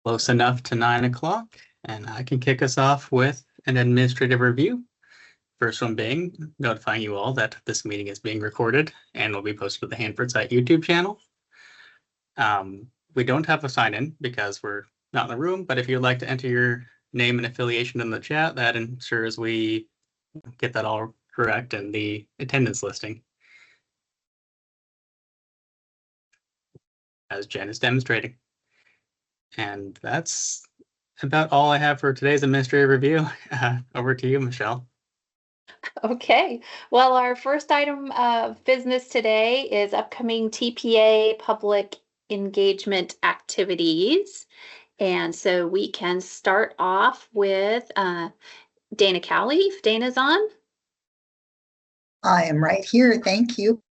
Close enough to 9 o'clock, and I can kick us off with an administrative review. First one being notifying you all that this meeting is being recorded and will be posted to the Hanford Site YouTube channel. We don't have a sign-in because we're not in the room, but if you'd like to enter your name and affiliation in the chat, that ensures we get that all correct in the attendance listing, as Jen is demonstrating. And that's about all I have for today's administrative review. Over to you, Michelle. Okay, well, our first item of business today is upcoming TPA public engagement activities. And so we can start off with Dana Cowley, if Dana's on. I am right here, thank you.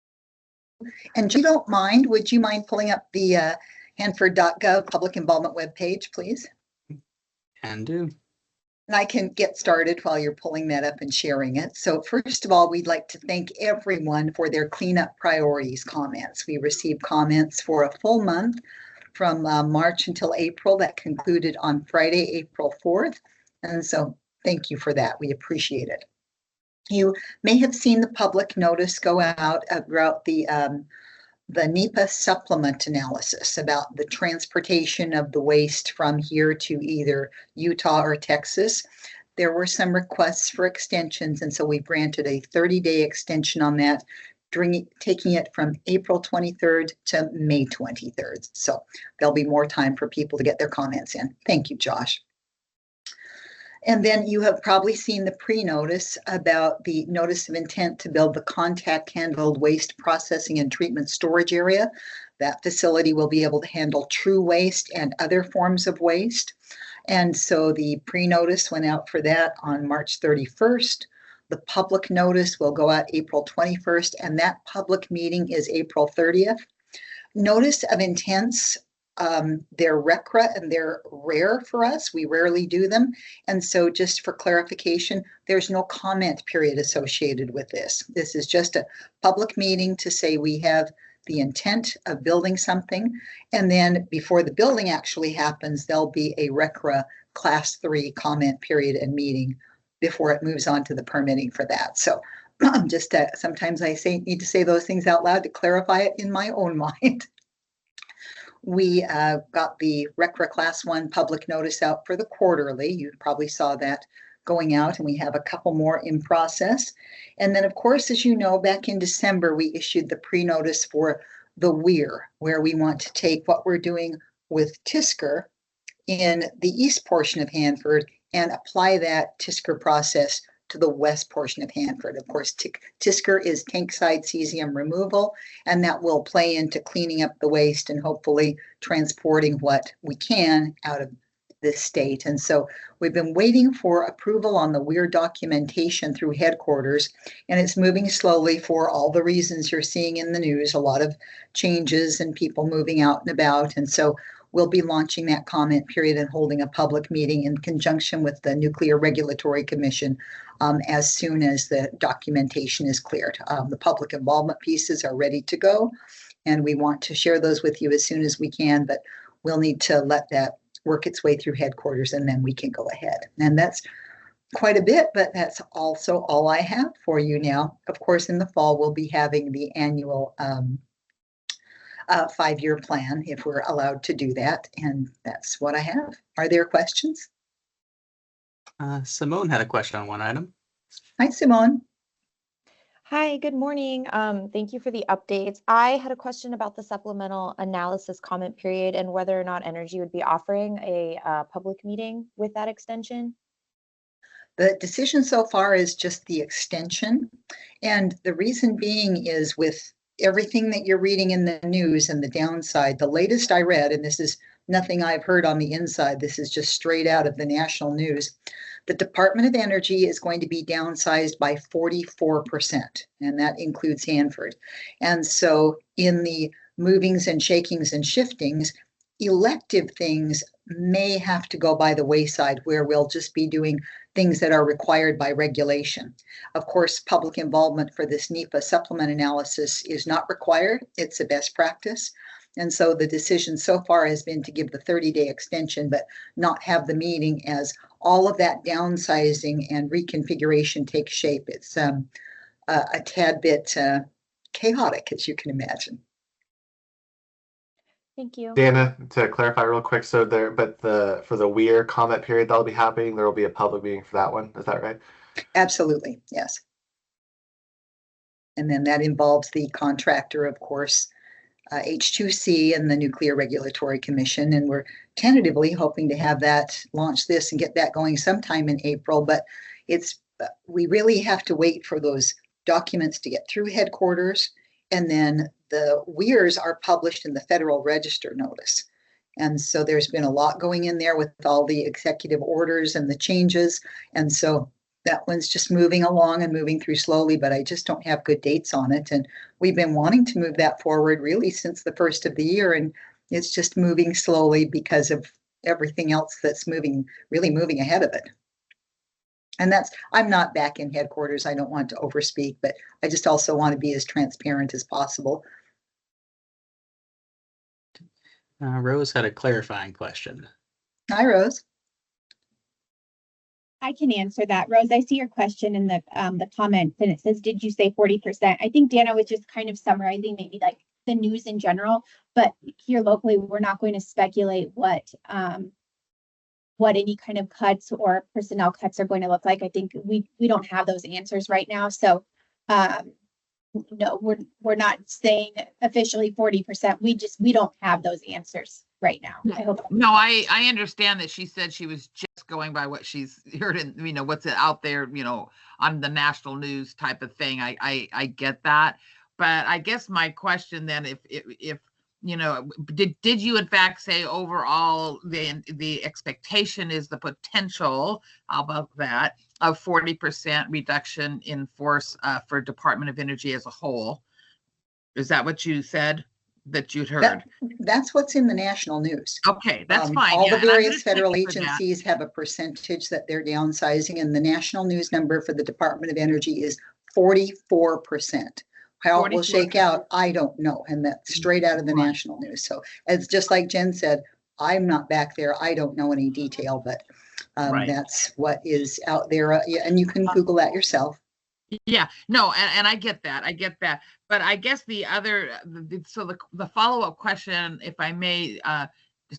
And if you don't mind, would you mind pulling up the Hanford.gov public involvement webpage, please? Can do. And I can get started while you're pulling that up and sharing it. So first of all, we'd like to thank everyone for their cleanup priorities comments. We received comments for a full month from March until April. That concluded on Friday, April 4th. And so thank you for that. We appreciate it. You may have seen the public notice go out about the NEPA supplement analysis about the transportation of the waste from here to either Utah or Texas. There were some requests for extensions, and so we granted a 30-day extension on that, taking it from April 23rd to May 23rd. So there'll be more time for people to get their comments in. Thank you, Josh. And then you have probably seen the pre-notice about the notice of intent to build the contact handled waste processing and treatment storage area. That facility will be able to handle true waste and other forms of waste. And so the pre-notice went out for that on March 31st. The public notice will go out April 21st, and that public meeting is April 30th. Notice of intents, they're RCRA and they're rare for us. We rarely do them. And so just for clarification, there's no comment period associated with this. This is just a public meeting to say we have the intent of building something. And then before the building actually happens, there'll be a RCRA Class 3 comment period and meeting before it moves on to the permitting for that. So just sometimes I need to say those things out loud to clarify it in my own mind. We got the RCRA Class 1 public notice out for the quarterly. You probably saw that going out, and we have a couple more in process. And then, of course, as you know, back in December, we issued the pre-notice for the WEIR, where we want to take what we're doing with TSCR in the east portion of Hanford and apply that TSCR process to the west portion of Hanford. Of course, TSCR is tank side cesium removal, and that will play into cleaning up the waste and hopefully transporting what we can out of this state. And so we've been waiting for approval on the WEIR documentation through headquarters, and it's moving slowly for all the reasons you're seeing in the news, a lot of changes and people moving out and about. And so we'll be launching that comment period and holding a public meeting in conjunction with the Nuclear Regulatory Commission as soon as the documentation is cleared. The public involvement pieces are ready to go, and we want to share those with you as soon as we can, but we'll need to let that work its way through headquarters, and then we can go ahead. And that's quite a bit, but that's also all I have for you now. Of course, in the fall, we'll be having the annual 5-year plan if we're allowed to do that. And that's what I have. Are there questions? Simone had a question on one item. Hi, Simone. Hi, good morning. Thank you for the updates. I had a question about the supplemental analysis comment period and whether or not Energy would be offering a public meeting with that extension. The decision so far is just the extension. And the reason being is with everything that you're reading in the news and the downside, the latest I read, and this is nothing I've heard on the inside, this is just straight out of the national news, the Department of Energy is going to be downsized by 44%, and that includes Hanford. And so in the movings and shakings and shiftings, elective things may have to go by the wayside, where we'll just be doing things that are required by regulation. Of course, public involvement for this NEPA supplement analysis is not required. It's a best practice. And so the decision so far has been to give the 30-day extension, but not have the meeting as all of that downsizing and reconfiguration takes shape. It's a tad bit chaotic, as you can imagine. Thank you. Dana, to clarify real quick, so for the WEIR comment period that'll be happening, there will be a public meeting for that one. Is that right? Absolutely, yes. And then that involves the contractor, of course, H2C and the Nuclear Regulatory Commission. And we're tentatively hoping to have that launch this and get that going sometime in April. But we really have to wait for those documents to get through headquarters. And then the WEIRs are published in the Federal Register notice. And so there's been a lot going in there with all the executive orders and the changes. And so that one's just moving along and moving through slowly, but I just don't have good dates on it. And we've been wanting to move that forward really since the first of the year. And it's just moving slowly because of everything else that's really moving ahead of it. And I'm not back in headquarters. I don't want to overspeak, but I just also want to be as transparent as possible. Rose had a clarifying question. Hi, Rose. I can answer that. Rose, I see your question in the comments, and it says, did you say 40%? I think Dana was just kind of summarizing maybe like the news in general, but here locally, we're not going to speculate what any kind of cuts or personnel cuts are going to look like. I think we don't have those answers right now. So no, we're not saying officially 40%. We don't have those answers right now. I hope. No, I understand that she said she was just going by what she's heard and what's out there, on the national news type of thing. I get that, but I guess my question then, if did you in fact say overall the expectation is the potential, how about that, of 40% reduction in force for Department of Energy as a whole? Is that what you said that you'd heard? That's what's in the national news. Okay, that's fine. All the various federal agencies have a percentage that they're downsizing, and the national news number for the Department of Energy is 44%. How it will shake out, I don't know. And that's straight out of the national news. So it's just like Jen said, I'm not back there. I don't know any detail, but that's what is out there. And you can Google that yourself. Yeah, no, and I get that. But I guess the follow-up question, if I may,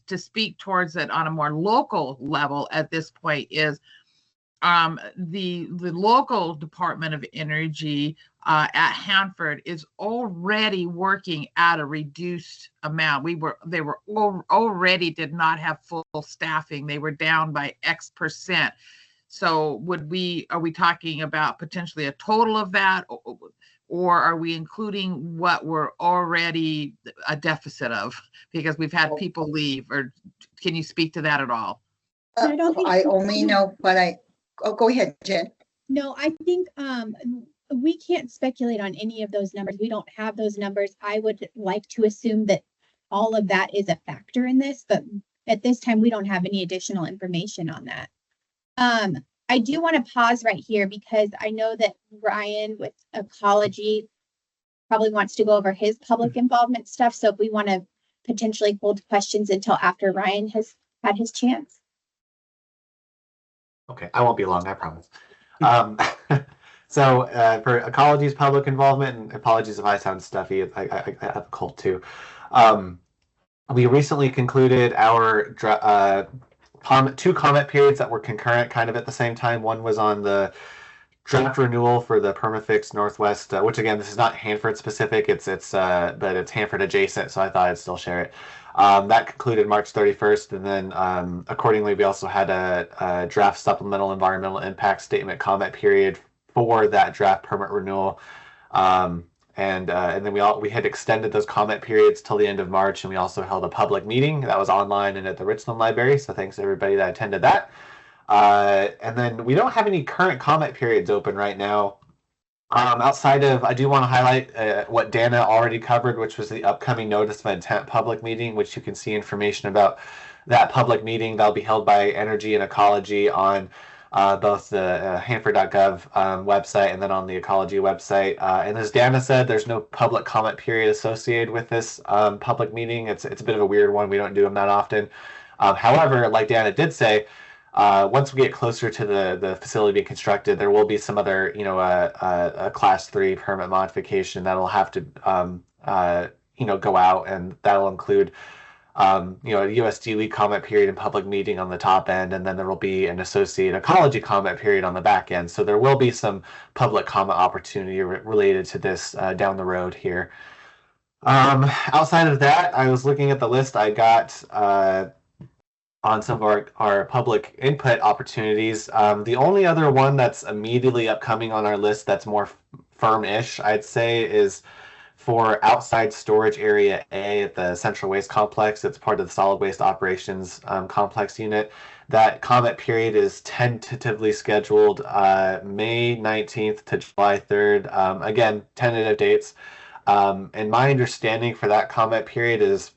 to speak towards it on a more local level at this point is the local Department of Energy at Hanford is already working at a reduced amount. They were already did not have full staffing. They were down by X%. So are we talking about potentially a total of that, or are we including what we're already a deficit of because we've had people leave? Or can you speak to that at all? I don't think I only know what go ahead, Jen. No, I think we can't speculate on any of those numbers. We don't have those numbers. I would like to assume that all of that is a factor in this, but at this time, we don't have any additional information on that. I do want to pause right here because I know that Ryan with ecology probably wants to go over his public involvement stuff. So if we want to potentially hold questions until after Ryan has had his chance. Okay, I won't be long, I promise. So for ecology's public involvement, and apologies if I sound stuffy, I have a cold too. We recently concluded our two comment periods that were concurrent kind of at the same time. One was on the draft renewal for the Permafix Northwest, which again, this is not Hanford specific, but it's Hanford adjacent, so I thought I'd still share it. That concluded March 31st, and then accordingly, we also had a draft supplemental environmental impact statement comment period for that draft permit renewal. And then we had extended those comment periods till the end of March, and we also held a public meeting that was online and at the Richland Library. So thanks to everybody that attended that. And then we don't have any current comment periods open right now. Outside of, I do want to highlight what Dana already covered, which was the upcoming notice of intent public meeting, which you can see information about that public meeting. That'll be held by Energy and Ecology on both the Hanford.gov website and then on the ecology website. And as Dana said, there's no public comment period associated with this public meeting. It's a bit of a weird one. We don't do them that often. However, like Dana did say, once we get closer to the facility being constructed, there will be some other, a class 3 permit modification that'll have to, go out, and that'll include, a USDA comment period and public meeting on the top end, and then there will be an associated ecology comment period on the back end. So there will be some public comment opportunity related to this down the road here. Outside of that, I was looking at the list I got on some of our public input opportunities. The only other one that's immediately upcoming on our list that's more firm-ish, I'd say, is for outside storage area A at the Central Waste Complex. It's part of the Solid Waste Operations Complex unit. That comment period is tentatively scheduled May 19th to July 3rd. Again, tentative dates. And my understanding for that comment period is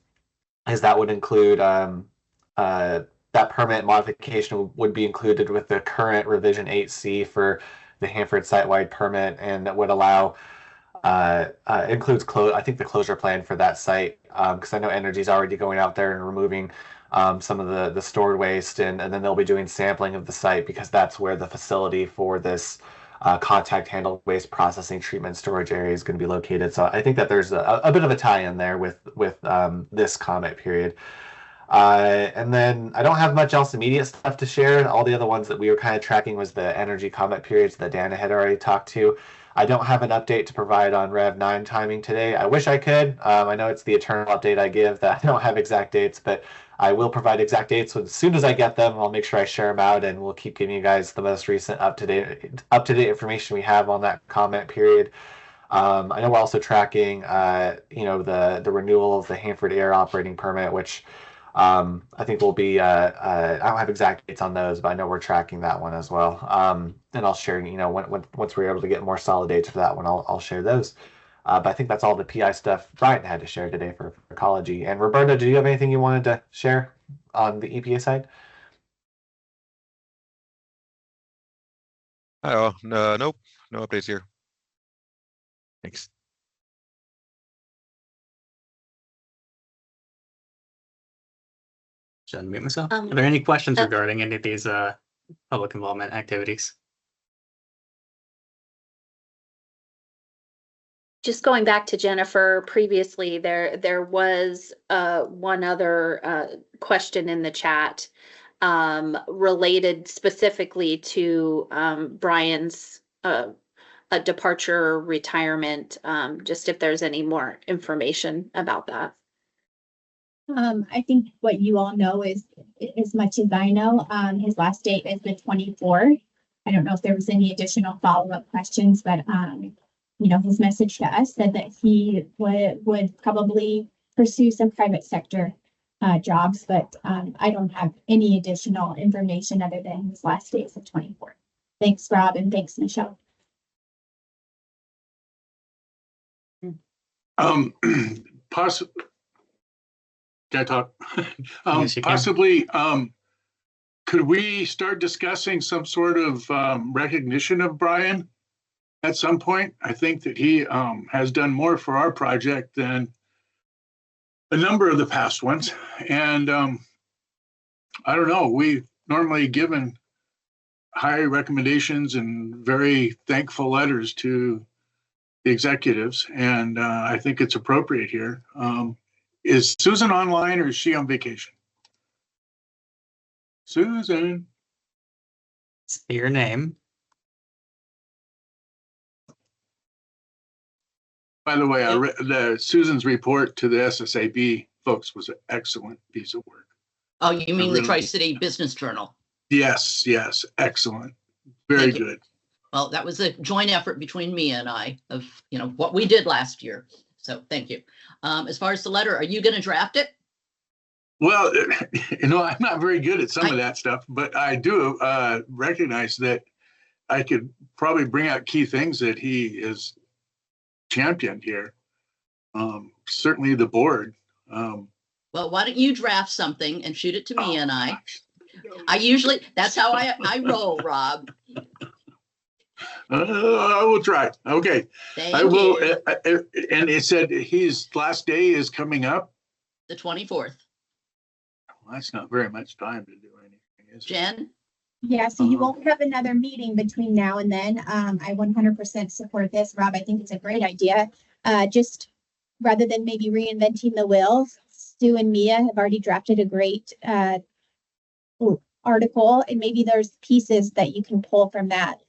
that would include that permit modification would be included with the current revision 8C for the Hanford site-wide permit, and that would allow includes I think the closure plan for that site, because I know Energy's already going out there and removing some of the stored waste, and then they'll be doing sampling of the site, because that's where the facility for this contact handled waste processing treatment storage area is going to be located. So I think that there's a bit of a tie-in there with this comment period. And then I don't have much else immediate stuff to share. All the other ones that we were kind of tracking was the energy comment periods that Dana had already talked to. I don't have an update to provide on Rev 9 timing today. I wish I could. I know it's the eternal update I give that I don't have exact dates, but I will provide exact dates as soon as I get them. I'll make sure I share them out, and we'll keep giving you guys the most recent up-to-date information we have on that comment period. I know we're also tracking, the renewal of the Hanford Air operating permit, which I think will be, I don't have exact dates on those, but I know we're tracking that one as well. And I'll share, once we're able to get more solid dates for that one, I'll share those. But I think that's all the PI stuff Brian had to share today for ecology. And Roberta, do you have anything you wanted to share on the EPA side? Oh, nope, no updates here. Thanks. Should I unmute myself? Are there any questions regarding any of these public involvement activities? Just going back to Jennifer, previously there was one other question in the chat related specifically to Brian's departure, retirement, just if there's any more information about that. I think what you all know is as much as I know. His last date is the 24th. I don't know if there was any additional follow-up questions, but his message to us said that he would probably pursue some private sector jobs, but I don't have any additional information other than his last date is the 24th. Thanks, Rob, and thanks, Michelle. Can I talk? Yes, you can. Possibly, could we start discussing some sort of recognition of Brian at some point? I think that he has done more for our project than a number of the past ones. And I don't know, we've normally given high recommendations and very thankful letters to the executives, and I think it's appropriate here. Is Susan online or is she on vacation? Susan. Say your name. By the way, I read Susan's report to the SSAB folks was an excellent piece of work. Oh, you mean the Tri-City Business Journal? Yes, excellent. Very good. Well, that was a joint effort between me and I of, what we did last year. So thank you. As far as the letter, are you going to draft it? Well, I'm not very good at some of that stuff, but I do recognize that I could probably bring out key things that he is championed here. Certainly the board. Well, why don't you draft something and shoot it to me and I? That's how I roll, Rob. I will try. Okay. Thank I will. you. And it said his last day is coming up. The 24th. Well, that's not very much time to do anything, is it? Jen? Yeah, so you won't have another meeting between now and then. I 100% support this, Rob. I think it's a great idea. Just rather than maybe reinventing the wheel, Stu and Mia have already drafted a great article, and maybe there's pieces that you can pull from that.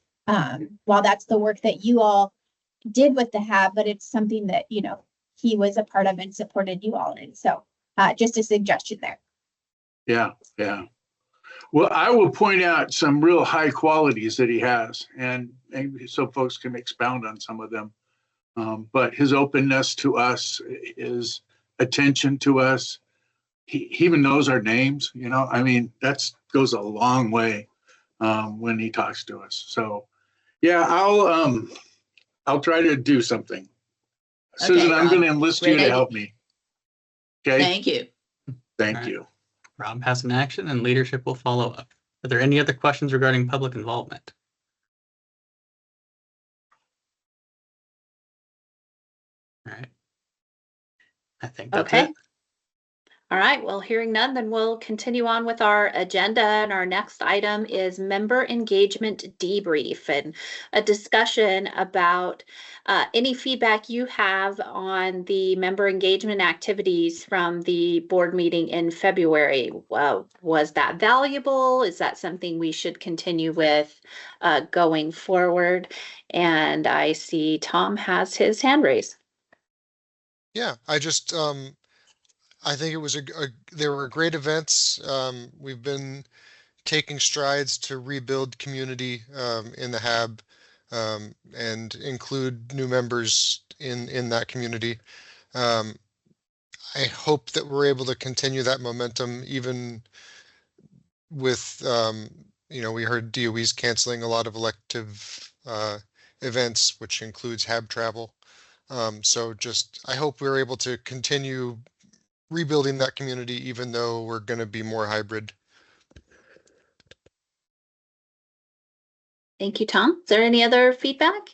While that's the work that you all did with the HAB, but it's something that, you know, he was a part of and supported you all in. So just a suggestion there. Yeah, yeah. Well, I will point out some real high qualities that he has, and maybe so folks can expound on some of them. But his openness to us, his attention to us, he even knows our names, you know, I mean, that's goes a long way when he talks to us. So yeah, I'll try to do something. Okay, Susan, I'm Rob. going to enlist you Great to idea. help me. Okay, Thank you. thank All right. you. Rob has an action and leadership will follow up. Are there any other questions regarding public involvement? All right. I think that's Okay. it. All right, well, hearing none, then we'll continue on with our agenda. And our next item is member engagement debrief and a discussion about any feedback you have on the member engagement activities from the board meeting in February. Was that valuable? Is that something we should continue with going forward? And I see Tom has his hand raised. Yeah, I think it was they were great events. We've been taking strides to rebuild community in the HAB and include new members in that community. I hope that we're able to continue that momentum even with, you know, we heard DOE's canceling a lot of elective events, which includes HAB travel. So I hope we're able to continue rebuilding that community, even though we're going to be more hybrid. Thank you, Tom. Is there any other feedback?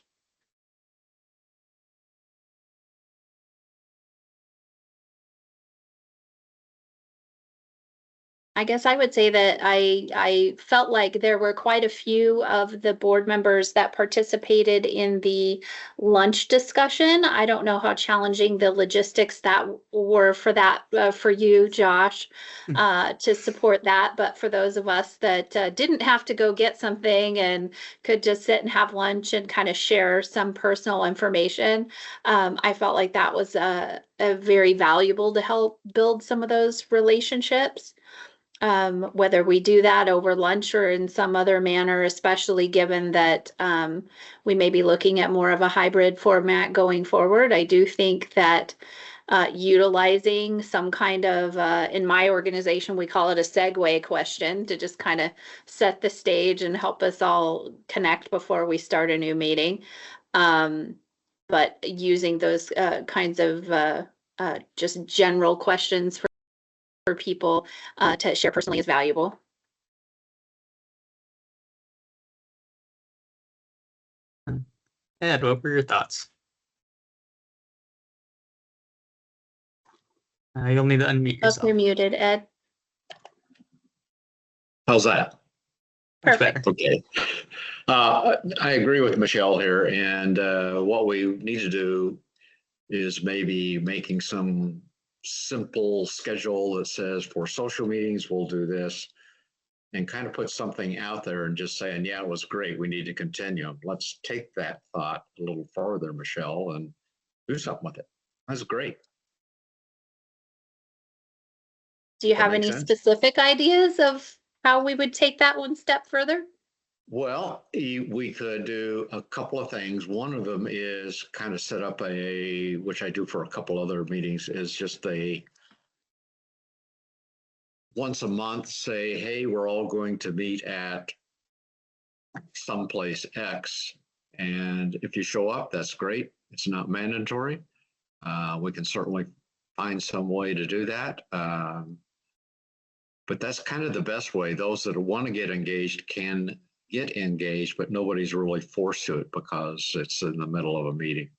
I guess I would say that I felt like there were quite a few of the board members that participated in the lunch discussion. I don't know how challenging the logistics that were for that for you, Josh, to support that. But for those of us that didn't have to go get something and could just sit and have lunch and kind of share some personal information, I felt like that was a very valuable to help build some of those relationships. Whether we do that over lunch or in some other manner, especially given that we may be looking at more of a hybrid format going forward. I do think that utilizing some kind of, in my organization, we call it a segue question to just kind of set the stage and help us all connect before we start a new meeting. But using those kinds of just general questions for people to share personally is valuable. Ed, what were your thoughts? You'll need to unmute Oh, yourself. you're muted, Ed. How's that? Much Perfect. better. Okay. I agree with Michelle here, and what we need to do is maybe making some simple schedule that says for social meetings, we'll do this, and kind of put something out there and just saying, yeah, it was great. We need to continue. Let's take that thought a little farther, Michelle, and do something with it. That's great. Do you That have makes any sense. specific ideas of how we would take that one step further? Well, we could do a couple of things. One of them is kind of set up which I do for a couple other meetings, is just once a month say, hey, we're all going to meet at someplace X. And if you show up, that's great. It's not mandatory. We can certainly find some way to do that. But that's kind of the best way. Those that want to get engaged can get engaged, but nobody's really forced to it because it's in the middle of a meeting.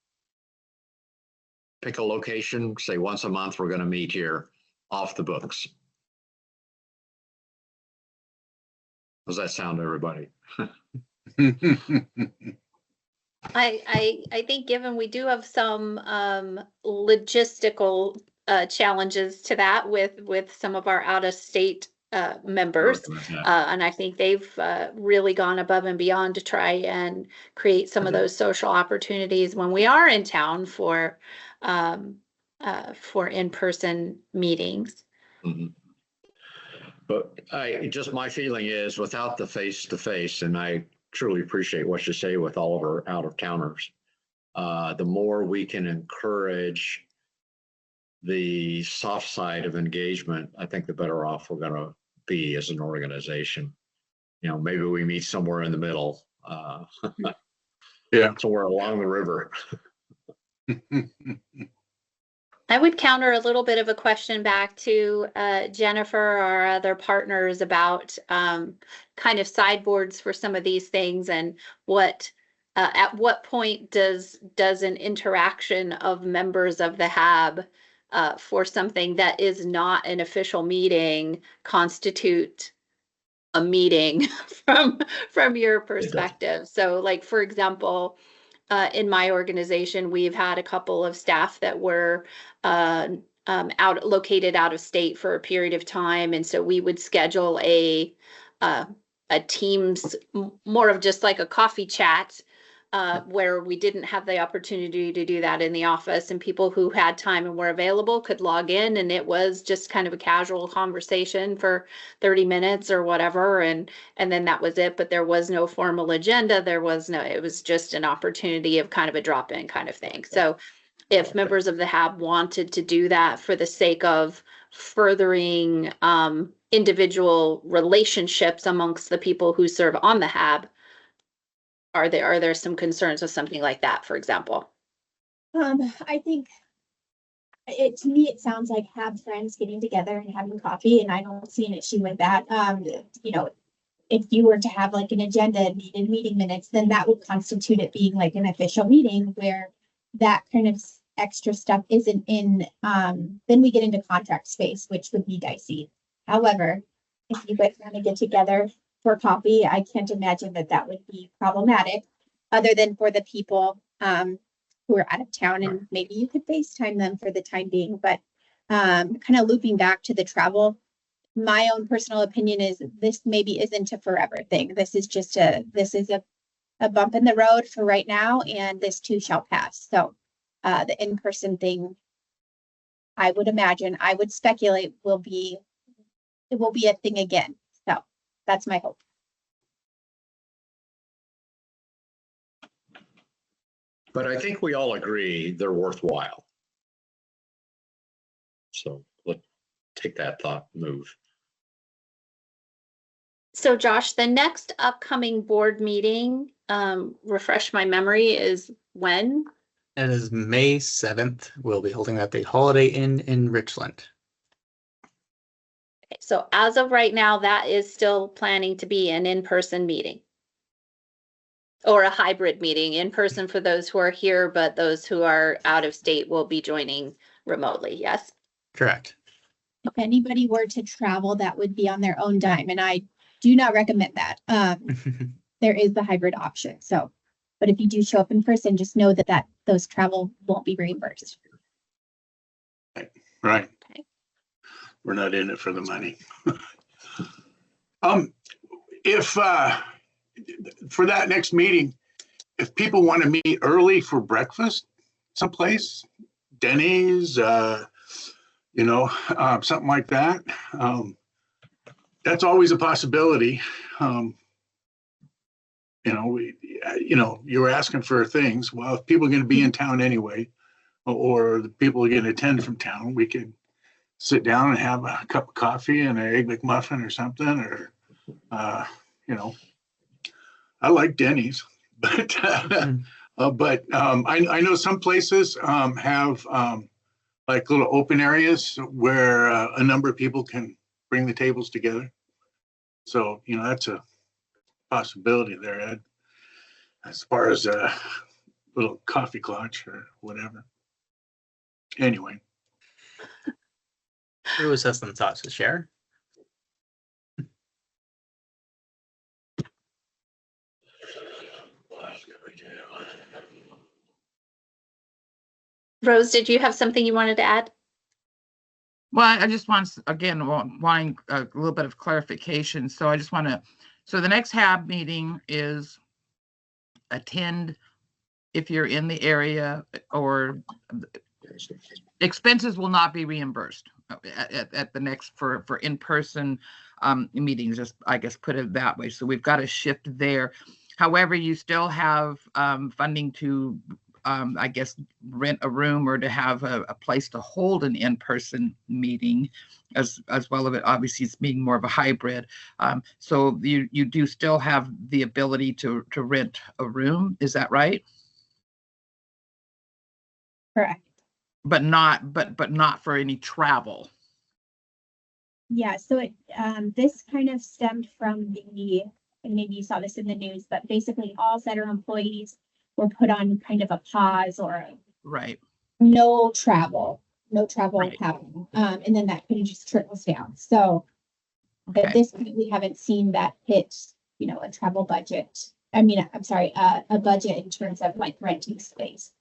Pick a location, say once a month, we're going to meet here, off the books. Does that sound to everybody? I think given we do have some logistical challenges to that with some of our out-of-state members, and I think they've really gone above and beyond to try and create some of those social opportunities when we are in town for in-person meetings. Mm-hmm. But my feeling is without the face-to-face, and I truly appreciate what you say with all of our out-of-towners, the more we can encourage the soft side of engagement, I think the better off we're going to be as an organization. You know, maybe we meet somewhere in the middle, yeah, somewhere along the river. I would counter a little bit of a question back to Jennifer or our other partners about kind of sideboards for some of these things, and what at what point does an interaction of members of the HAB for something that is not an official meeting constitute a meeting from your perspective? So, like, for example, in my organization, we've had a couple of staff that were located out of state for a period of time, and so we would schedule a Teams, more of just like a coffee chat, where we didn't have the opportunity to do that in the office, and people who had time and were available could log in, and it was just kind of a casual conversation for 30 minutes or whatever, and then that was it. But there was no formal agenda. It was just an opportunity of kind of a drop-in kind of thing. So if members of the HAB wanted to do that for the sake of furthering individual relationships amongst the people who serve on the HAB, are there some concerns with something like that, for example? I think to me, it sounds like HAB friends getting together and having coffee, and I don't see an issue with that. You know, if you were to have like an agenda and meeting minutes, then that would constitute it being like an official meeting where that kind of extra stuff isn't in. Then we get into contract space, which would be dicey. However, if you guys want to get together for coffee, I can't imagine that would be problematic, other than for the people who are out of town, and maybe you could FaceTime them for the time being. But kind of looping back to the travel, my own personal opinion is this maybe isn't a forever thing. This is just a bump in the road for right now, and this too shall pass. So the in-person thing, I would speculate it will be a thing again. So that's my hope. But I think we all agree they're worthwhile. So let's take that thought, move. So Josh, the next upcoming board meeting, refresh my memory, is when? It is May 7th. We'll be holding at the Holiday Inn in Richland. Okay, so as of right now, that is still planning to be an in-person meeting. Or a hybrid meeting, in person for those who are here, but those who are out of state will be joining remotely, yes? Correct. If anybody were to travel, that would be on their own dime, and I do not recommend that. There is the hybrid option. So, but if you do show up in person, just know that those travel won't be reimbursed. Right. Okay. We're not in it for the money. If for that next meeting, if people want to meet early for breakfast someplace, Denny's, something like that, that's always a possibility. You were asking for things. Well, if people are going to be in town anyway, or the people are going to attend from town, we could sit down and have a cup of coffee and an egg McMuffin or something, or, I like Denny's, but I know some places have like little open areas where a number of people can bring the tables together. So, that's a possibility there, Ed, as far as a little coffee clutch or whatever. Anyway. Bruce has some thoughts to share. Rose, did you have something you wanted to add? Well, I just want, again, wanting a little bit of clarification. So I just want to, so the next HAB meeting is attend if you're in the area, or expenses will not be reimbursed at the next for in-person meetings, just I guess put it that way. So we've got a shift there. However, you still have funding to I guess rent a room or to have a place to hold an in-person meeting, as well as it obviously it's being more of a hybrid. So you do still have the ability to rent a room, is that right? Correct. But not for any travel. Yeah, so it this kind of stemmed from the, and maybe you saw this in the news, but basically all Center employees were put on kind of a pause or right. No travel Right. happening. And then that kind of just trickles down. So at this point, we haven't seen that hit, a travel budget. I mean, I'm sorry, a budget in terms of like renting space.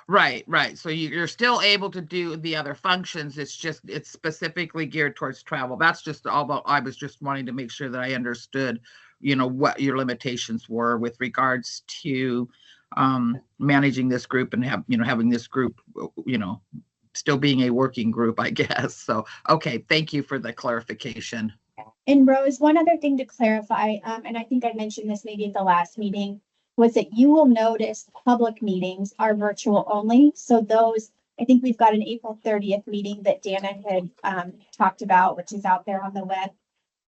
Right. So you're still able to do the other functions. It's specifically geared towards travel. That's just all. I was just wanting to make sure that I understood, what your limitations were with regards to managing this group and having this group, still being a working group, I guess. So, okay. Thank you for the clarification. And Rose, one other thing to clarify, and I think I mentioned this maybe at the last meeting, was that you will notice public meetings are virtual only. So those, I think we've got an April 30th meeting that Dana had talked about, which is out there on the web.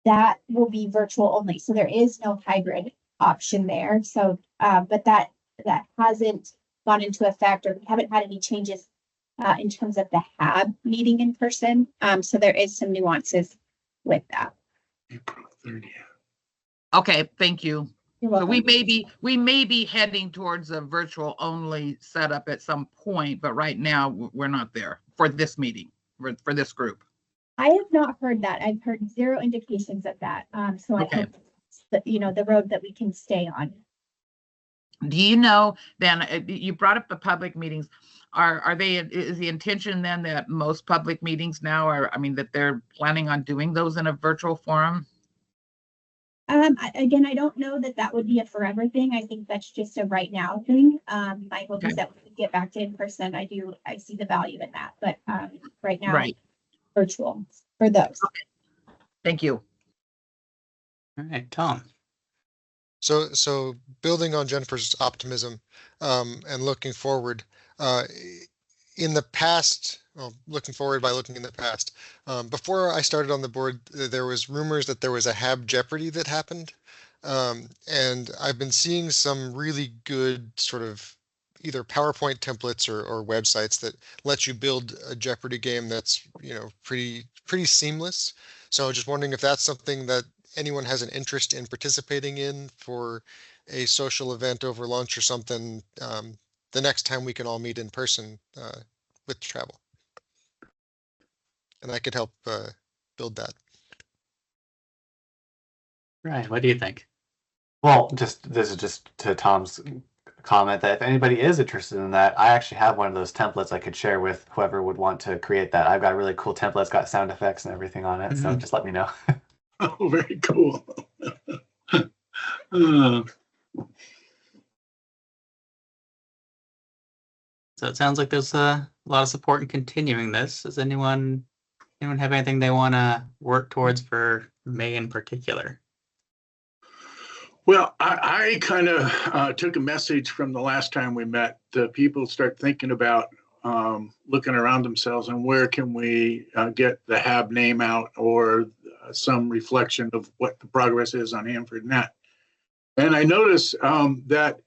That will be virtual only. So there is no hybrid option there. So, but that hasn't gone into effect, or we haven't had any changes in terms of the HAB meeting in person. So there is some nuances with that. April 30th. Okay, thank you. You're So welcome. we may be heading towards a virtual only setup at some point, but right now we're not there for this meeting, for this group. I have not heard that. I've heard zero indications of that. So Okay. I hope that, the road that we can stay on. Do you know then, you brought up the public meetings, is the intention then that most public meetings now that they're planning on doing those in a virtual forum? Again, I don't know that would be a forever thing. I think that's just a right now thing. My hope is that we can get back to in person. I see the value in that, but right now, Right. virtual for those. Okay. Thank you. All right, Tom. So building on Jennifer's optimism and looking forward, in the past, looking forward by looking in the past, before I started on the board, there was rumors that there was a HAB Jeopardy that happened. And I've been seeing some really good sort of either PowerPoint templates or websites that let you build a Jeopardy game that's, pretty seamless. So I was just wondering if that's something that anyone has an interest in participating in for a social event over lunch or something, the next time we can all meet in person with travel. And I could help build that. Ryan, what do you think? Well, this is just to Tom's comment that if anybody is interested in that, I actually have one of those templates I could share with whoever would want to create that. I've got a really cool template. It's got sound effects and everything on it. So just let me know. Oh, very cool. So it sounds like there's a lot of support in continuing this. Does anyone have anything they want to work towards for May in particular? Well, I kind of took a message from the last time we met. People start thinking about looking around themselves and where can we get the HAB name out, or some reflection of what the progress is on Hanford Net. And I noticed that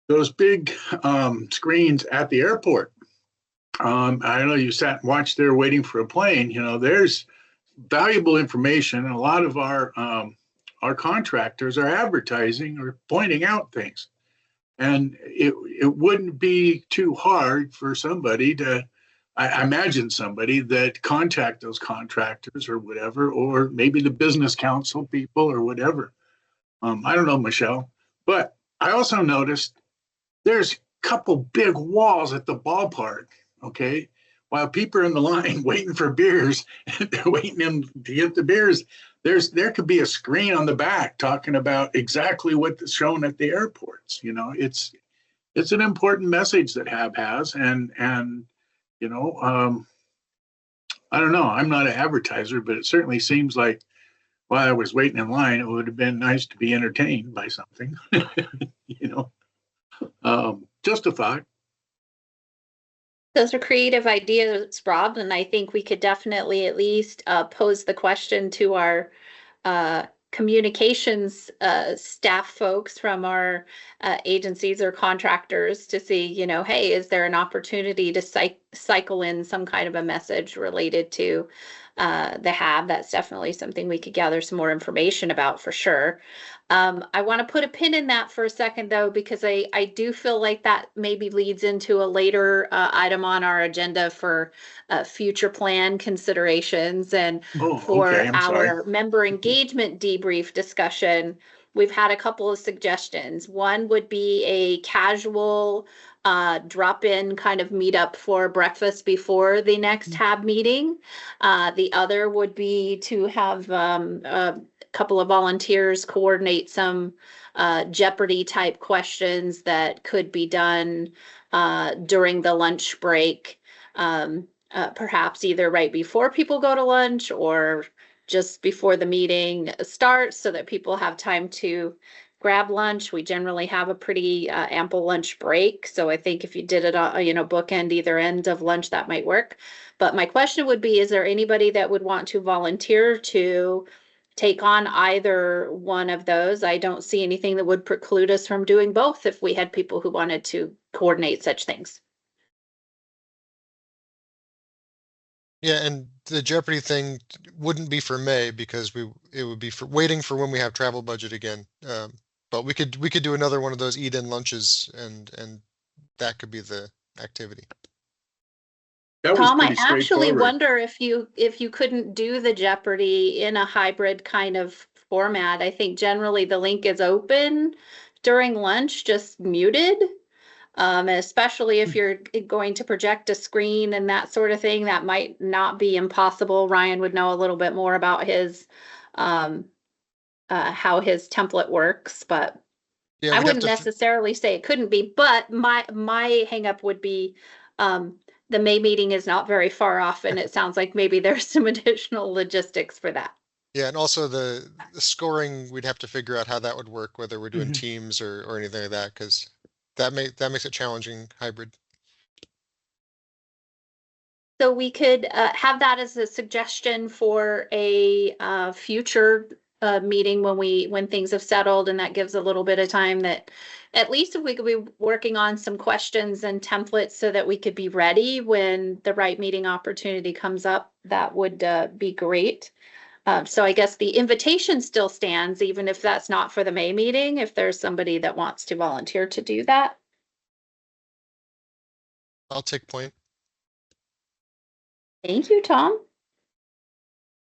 those big screens at the airport, I know you sat and watched there waiting for a plane, there's valuable information. And a lot of our contractors are advertising or pointing out things. And it wouldn't be too hard for somebody to, I imagine somebody that contact those contractors or whatever, or maybe the business council people or whatever. I don't know, Michelle, but I also noticed there's a couple big walls at the ballpark, okay? While people are in the line waiting for beers, they're waiting them to get the beers. There could be a screen on the back talking about exactly what's shown at the airports. You know, it's an important message that HAB has, and you know, I don't know. I'm not an advertiser, but it certainly seems like while I was waiting in line, it would have been nice to be entertained by something. You know, just a thought. Those are creative ideas, Rob, and I think we could definitely at least pose the question to our communications staff folks from our agencies or contractors to see, you know, hey, is there an opportunity to cycle in some kind of a message related to the HAB? That's definitely something we could gather some more information about for sure. I want to put a pin in that for a second, though, because I do feel like that maybe leads into a later item on our agenda for future plan considerations. And for our member engagement debrief discussion, we've had a couple of suggestions. One would be a casual drop-in kind of meetup for breakfast before the next HAB meeting. The other would be to have couple of volunteers coordinate some Jeopardy type questions that could be done during the lunch break, perhaps either right before people go to lunch or just before the meeting starts so that people have time to grab lunch. We generally have a pretty ample lunch break. So I think if you did it, you know, bookend either end of lunch, that might work. But my question would be, is there anybody that would want to volunteer to take on either one of those? I don't see anything that would preclude us from doing both if we had people who wanted to coordinate such things. Yeah, and the Jeopardy thing wouldn't be for May because it would be for waiting for when we have travel budget again. But we could do another one of those eat-in lunches, and that could be the activity. Tom, I actually wonder if you couldn't do the Jeopardy in a hybrid kind of format. I think generally the link is open during lunch, just muted. Especially if you're going to project a screen and that sort of thing, that might not be impossible. Ryan would know a little bit more about his how his template works, but yeah, I wouldn't necessarily say it couldn't be. But my hang up would be the May meeting is not very far off, and it sounds like maybe there's some additional logistics for that. Yeah, and also the scoring, we'd have to figure out how that would work, whether we're doing teams or anything like that, because that makes it challenging hybrid. So we could have that as a suggestion for a future meeting when things have settled, and that gives a little bit of time that at least if we could be working on some questions and templates so that we could be ready when the right meeting opportunity comes up, that would be great. So I guess the invitation still stands, even if that's not for the May meeting, if there's somebody that wants to volunteer to do that. I'll take point. Thank you, Tom.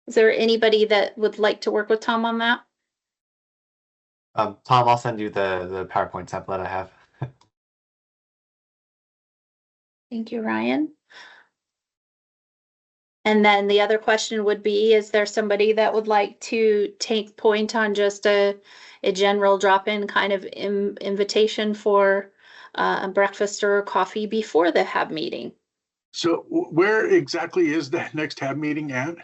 Is there anybody that would like to work with Tom on that? Tom, I'll send you the PowerPoint template I have. Thank you, Ryan. And then the other question would be, is there somebody that would like to take point on just a general drop-in kind of invitation for a breakfast or coffee before the HAB meeting? So where exactly is the next HAB meeting at?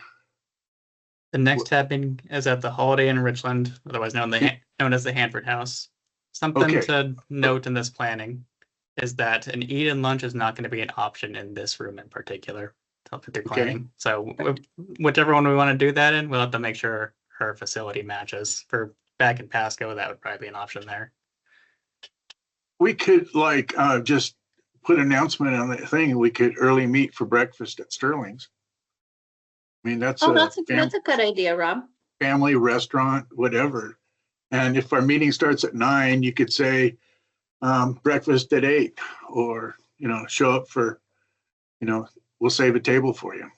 The next HAB meeting is at the Holiday Inn in Richland, otherwise known as the Hanford House. Something to note in this planning is that an eat-in lunch is not going to be an option in this room in particular. Planning. So whichever one we want to do that in, we'll have to make sure her facility matches. For back in Pasco, that would probably be an option there. We could just put an announcement on the thing, and we could early meet for breakfast at Sterling's. I mean, that's Oh, a that's a good idea, Rob. family restaurant, whatever. And if our meeting starts at 9, you could say breakfast at 8, or, show up for, we'll save a table for you.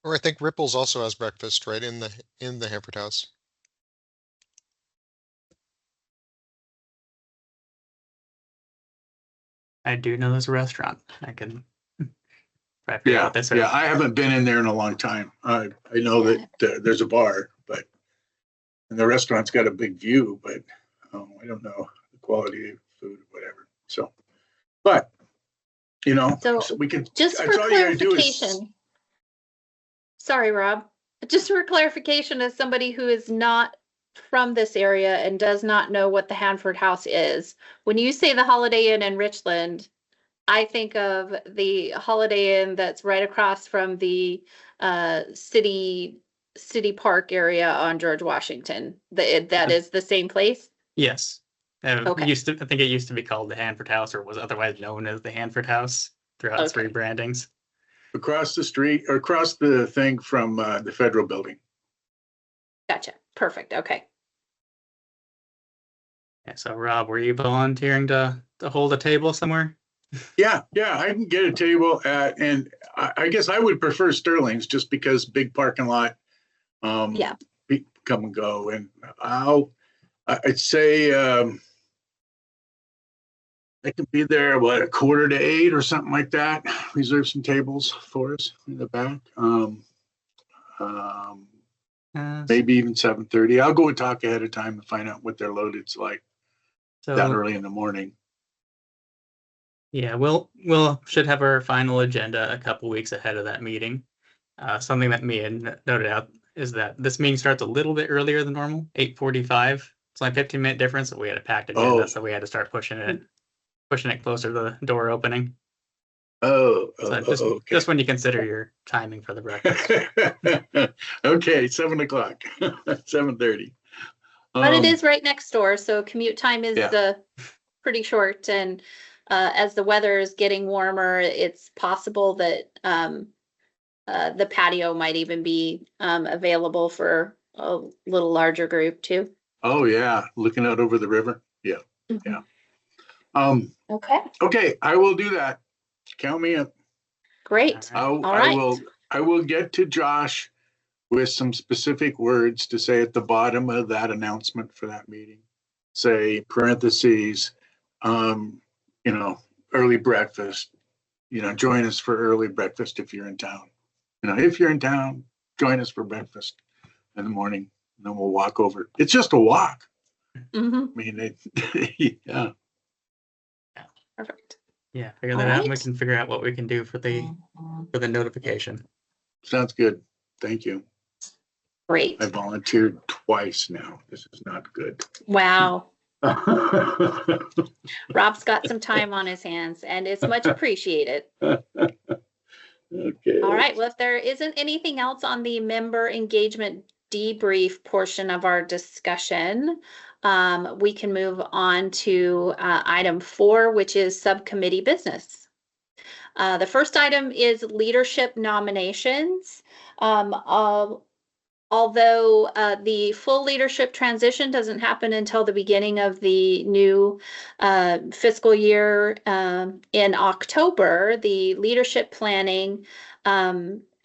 Or I think Ripples also has breakfast right in the Hanford House. I do know there's a restaurant. I can try to figure out what they serve. Yeah, I haven't been in there in a long time. I know that there's a bar, and the restaurant's got a big view, but I don't know the quality of food or whatever. So, but so we can just for that's all you gotta do is- clarification. Sorry, Rob. Just for clarification, as somebody who is not from this area and does not know what the Hanford House is, when you say the Holiday Inn in Richland, I think of the Holiday Inn that's right across from the city park area on George Washington. That is the same place? Yes. Okay. I think it used to be called the Hanford House, or was otherwise known as the Hanford House throughout its Okay. rebrandings. across the street or across the thing from the federal building. Gotcha. Perfect. Okay. Yeah, so Rob, were you volunteering to hold a table somewhere? Yeah, I can get a table at, and I guess I would prefer Sterling's just because big parking lot. Yeah. People come and go, and I'd say I can be there, what, 7:45 or something like that. Reserve some tables for us in the back. Maybe even 7:30. I'll go and talk ahead of time and find out what their loaded's like that early in the morning. Yeah, we'll should have our final agenda a couple weeks ahead of that meeting. Something that me had noted out is that this meeting starts a little bit earlier than normal, 8:45. It's only a 15-minute difference, but we had a packed agenda, so we had to start pushing it closer to the door opening. So just when you consider your timing for the breakfast. Okay, 7 o'clock, 7:30. But it is right next door, so commute time is Yeah. pretty short. And as the weather is getting warmer, it's possible that the patio might even be available for a little larger group too. Oh yeah, looking out over the river. Yeah, yeah. Okay, I will do that. Count me in. great. All All right. I will get to Josh with some specific words to say at the bottom of that announcement for that meeting. Say parentheses, early breakfast. Join us for early breakfast if you're in town. If you're in town, join us for breakfast in the morning. And then we'll walk over. It's just a walk. Mhm. I mean, yeah. Perfect. Yeah, figure that out, and we Alright. can figure out what we can do for the notification. Sounds good. Thank you. Great. I volunteered twice now. This is not good. Wow. Okay. Rob's got some time on his hands, and it's much appreciated. All right. Well, if there isn't anything else on the member engagement debrief portion of our discussion, we can move on to item 4, which is subcommittee business. The first item is leadership nominations. Although the full leadership transition doesn't happen until the beginning of the new fiscal year in October, the leadership planning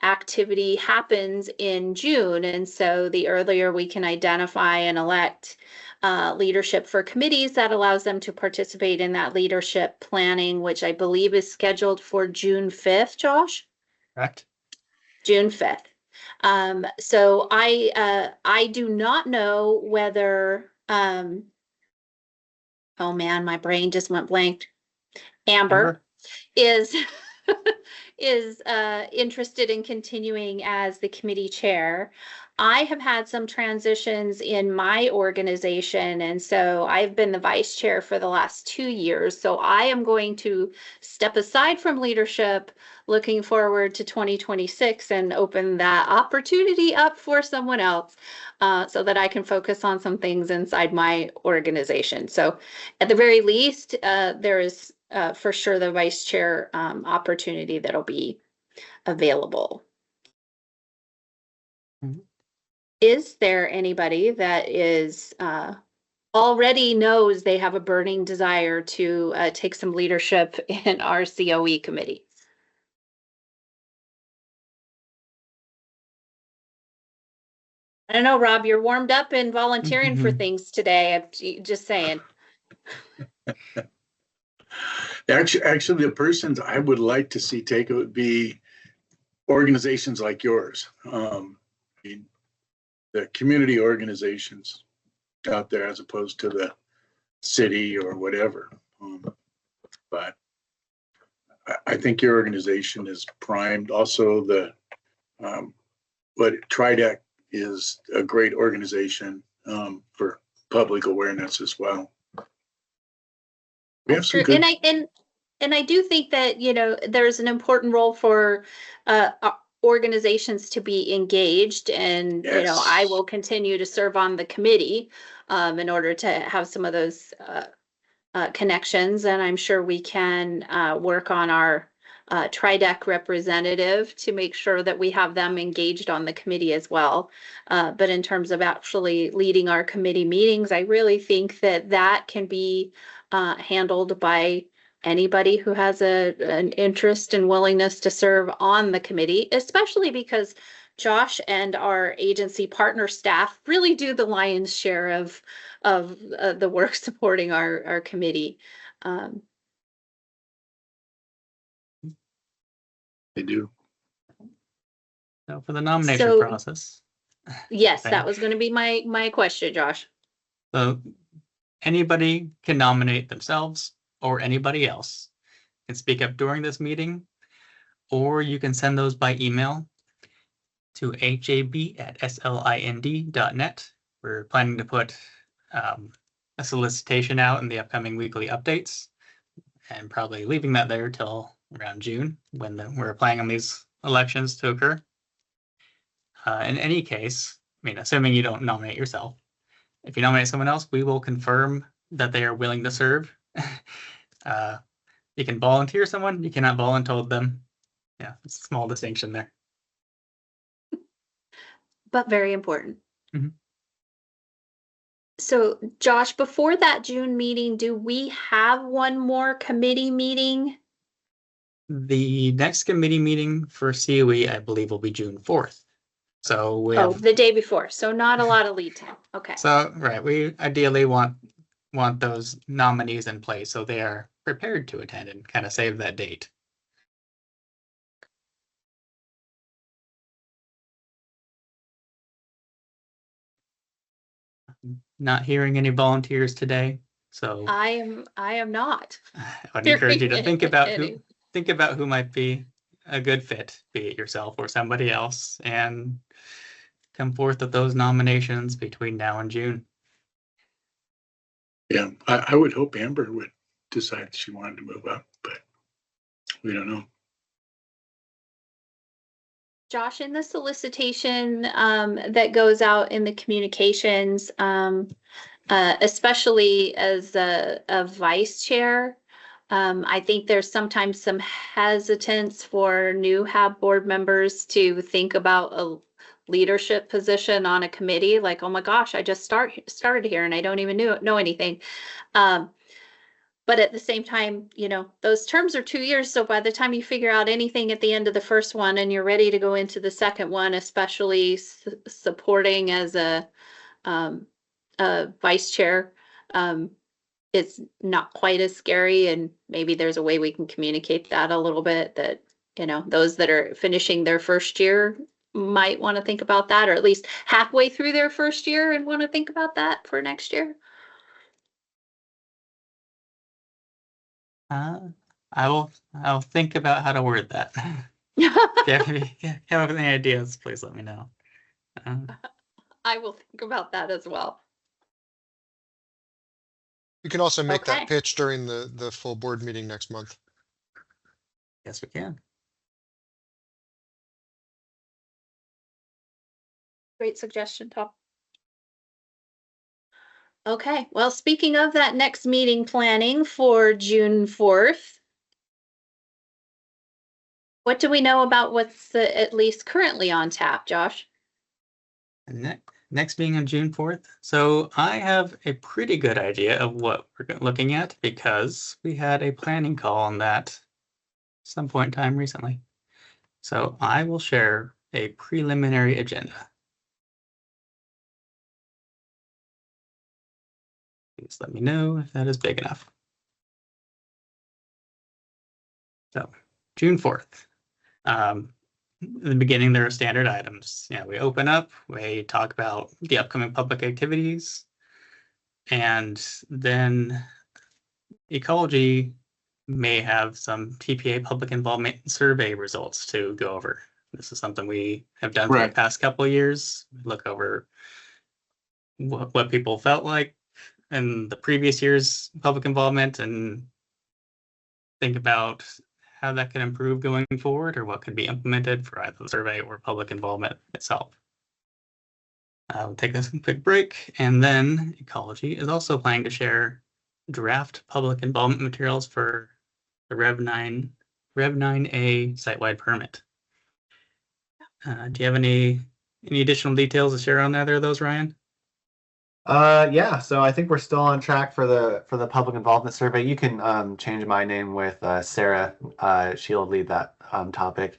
activity happens in June. And so the earlier we can identify and elect leadership for committees, that allows them to participate in that leadership planning, which I believe is scheduled for June 5th, Josh? Correct. June 5th. So I do not know whether, oh man, my brain just went blank. Amber is interested in continuing as the committee chair. I have had some transitions in my organization, and so I've been the vice chair for the last 2 years. So I am going to step aside from leadership, looking forward to 2026 and open that opportunity up for someone else so that I can focus on some things inside my organization. So at the very least, there is for sure the vice chair opportunity that'll be available. Mhm. Is there anybody that is already knows they have a burning desire to take some leadership in our COE committee? I don't know, Rob, you're warmed up and volunteering for things today. I'm just saying. Actually, the persons I would like to see take it would be organizations like yours. The community organizations out there as opposed to the city or whatever. But I think your organization is primed. Also, but TRIDEC is a great organization for public awareness as well. We have some good. And I do think that, you know, there's an important role for organizations to be engaged, and you know, I will continue to serve on the committee in order to have some of those connections, and I'm sure we can work on our TRIDEC representative to make sure that we have them engaged on the committee as well. But in terms of actually leading our committee meetings, I really think that that can be handled by anybody who has an interest and willingness to serve on the committee, especially because Josh and our agency partner staff really do the lion's share of the work supporting our committee. They do. So for the nomination So- process. Yes, Okay. that was going to be my question, Josh. So anybody can nominate themselves or anybody else can speak up during this meeting, or you can send those by email to hab@slind.net. We're planning to put a solicitation out in the upcoming weekly updates, and probably leaving that there till around June when we're planning on these elections to occur. In any case, I mean, assuming you don't nominate yourself, if you nominate someone else, we will confirm that they are willing to serve. You can volunteer someone, you cannot volunteer them. Yeah, it's a small distinction there. But very important. Mhm. So Josh, before that June meeting, do we have one more committee meeting? The next committee meeting for COE, I believe, will be June 4th. So we Oh, have, the day before. So not a lot of lead time. Okay. so right, we ideally want those nominees in place so they are prepared to attend and kind of save that date. Not hearing any volunteers today, so I am not. I would encourage you to think about Any. who might be a good fit, be it yourself or somebody else, and come forth with those nominations between now and June. Yeah, I would hope Amber would decide she wanted to move up, but we don't know. Josh, in the solicitation that goes out in the communications, especially as a vice chair, I think there's sometimes some hesitance for new HAB board members to think about a leadership position on a committee. Like, oh my gosh, I just started here and I don't even know anything. But at the same time, you know, those terms are 2 years. So by the time you figure out anything at the end of the first one and you're ready to go into the second one, especially supporting as a vice chair, it's not quite as scary. And maybe there's a way we can communicate that a little bit, that, you know, those that are finishing their first year might want to think about that, or at least halfway through their first year and want to think about that for next year. I'll think about how to word that. If you have any ideas, please let me know. I will think about that as well. You can also make Okay. that pitch during the full board meeting next month. Yes, we can. Great suggestion, Tom. Okay, well, speaking of that next meeting planning for June 4th, what do we know about what's at least currently on tap, Josh? Next being on June 4th. So I have a pretty good idea of what we're looking at because we had a planning call on that some point in time recently. So I will share a preliminary agenda. Please let me know if that is big enough. So June 4th. In the beginning, there are standard items. We open up, we talk about the upcoming public activities, and then ecology may have some TPA public involvement survey results to go over. This is something we have done for the past couple of years. Look over what people felt like in the previous year's public involvement and think about how that can improve going forward or what could be implemented for either the survey or public involvement itself. We'll take this quick break, and then ecology is also planning to share draft public involvement materials for the Rev 9A site-wide permit. Do you have any additional details to share on either of those, Ryan? Yeah, so I think we're still on track for the public involvement survey. You can change my name with Sarah. She'll lead that topic.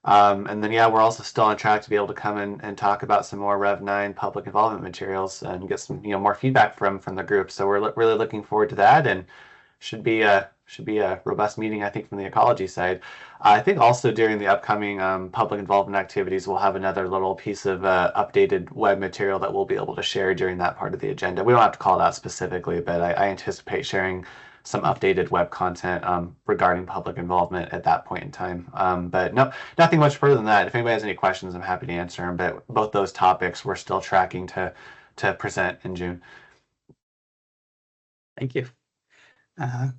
And then, yeah, we're also still on track to be able to come in and talk about some more Rev 9 public involvement materials and get some more feedback from the group. So we're really looking forward to that, and should be a robust meeting, I think, from the ecology side. I think also during the upcoming public involvement activities, we'll have another little piece of updated web material that we'll be able to share during that part of the agenda. We don't have to call it out specifically, but I anticipate sharing some updated web content regarding public involvement at that point in time. But no, nothing much further than that. If anybody has any questions, I'm happy to answer them. But both those topics we're still tracking to present in June. Thank you.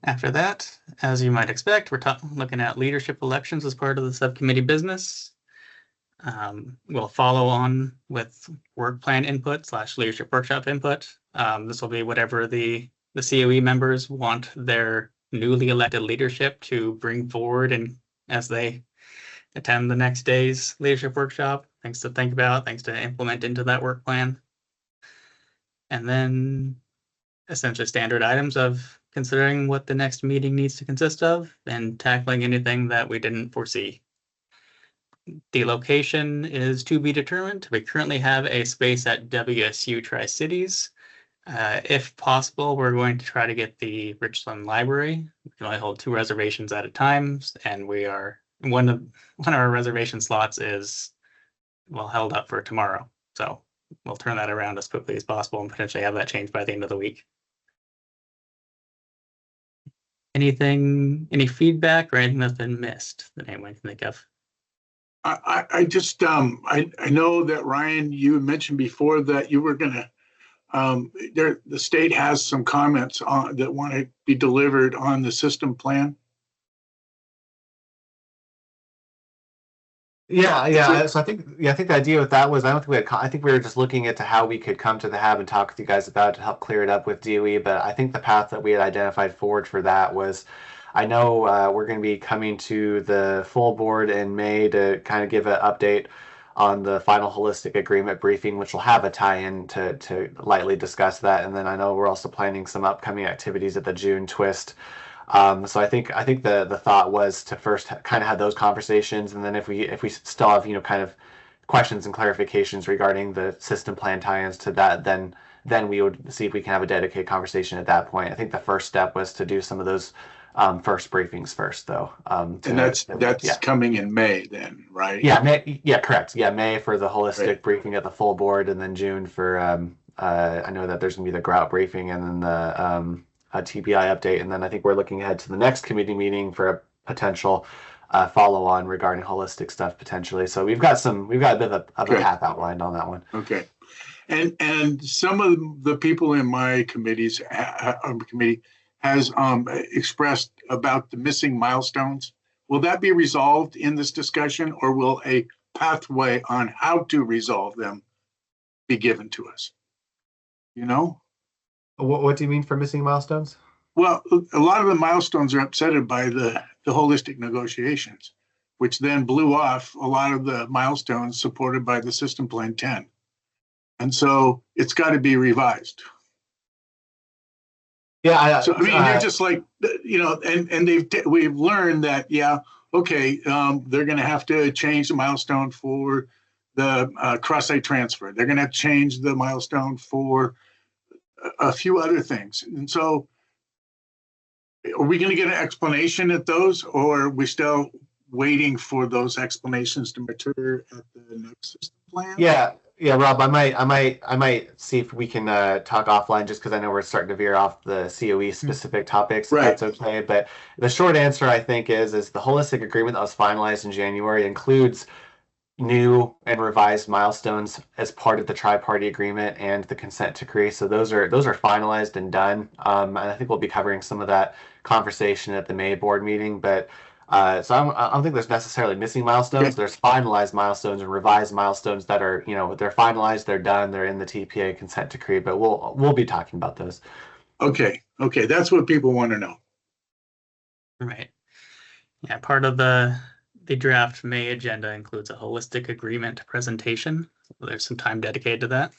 After that, as you might expect, we're looking at leadership elections as part of the subcommittee business. We'll follow on with work plan input / leadership workshop input. This will be whatever the COE members want their newly elected leadership to bring forward and as they attend the next day's leadership workshop, things to think about, things to implement into that work plan. And then essentially standard items of considering what the next meeting needs to consist of and tackling anything that we didn't foresee. The location is to be determined. We currently have a space at WSU Tri-Cities. If possible, we're going to try to get the Richland Library. We can only hold 2 reservations at a time, and we are one of our reservation slots is held up for tomorrow. So we'll turn that around as quickly as possible and potentially have that changed by the end of the week. Any feedback or anything that's been missed that anyone can think of? I just I know that Ryan, you mentioned before that you were gonna the state has some comments on that want to be delivered on the system plan. Yeah. So I think the idea with that was I think we were just looking into how we could come to the hab and talk with you guys about it to help clear it up with DOE. But I think the path that we had identified forward for that was, I know we're going to be coming to the full board in May to kind of give an update on the final holistic agreement briefing, which will have a tie-in to lightly discuss that. And then I know we're also planning some upcoming activities at the June twist. So I think the thought was to first kind of have those conversations, and then if we still have kind of questions and clarifications regarding the system plan tie-ins to that, then we would see if we can have a dedicated conversation at that point. I think the first step was to do some of those first briefings first, though. And that's coming in May, then, right? Yeah, May. Yeah, correct. Yeah, May for the holistic briefing at the full board, and then June for I know that there's gonna be the grout briefing and then the a TBI update, and then I think we're looking ahead to the next committee meeting for a potential follow-on regarding holistic stuff potentially. So we've got a bit of a path outlined on that one. Okay, and some of the people in my committee has expressed about the missing milestones. Will that be resolved in this discussion, or will a pathway on how to resolve them be given to us? What do you mean for missing milestones? Well, a lot of the milestones are upsetted by the holistic negotiations, which then blew off a lot of the milestones supported by the System Plan 10. And so it's got to be revised. Yeah, So I mean, they're just like, and we've learned that, yeah, okay, they're going to have to change the milestone for the cross-site transfer. They're going to have to change the milestone for a few other things. And so are we going to get an explanation at those, or are we still waiting for those explanations to mature at the next system plan? Yeah, Rob, I might see if we can talk offline, just because I know we're starting to veer off the COE specific topics, if Right. that's okay. But the short answer, I think, is the holistic agreement that was finalized in January includes new and revised milestones as part of the tri-party agreement and the consent decree. So those are finalized and done. And I think we'll be covering some of that conversation at the May board meeting. But so I don't think there's necessarily missing milestones. Okay. There's finalized milestones and revised milestones that are, they're finalized, they're done, they're in the TPA consent decree. But we'll be talking about those. Okay, that's what people want to know. Right. Yeah, part of the draft May agenda includes a holistic agreement presentation. So there's some time dedicated to that.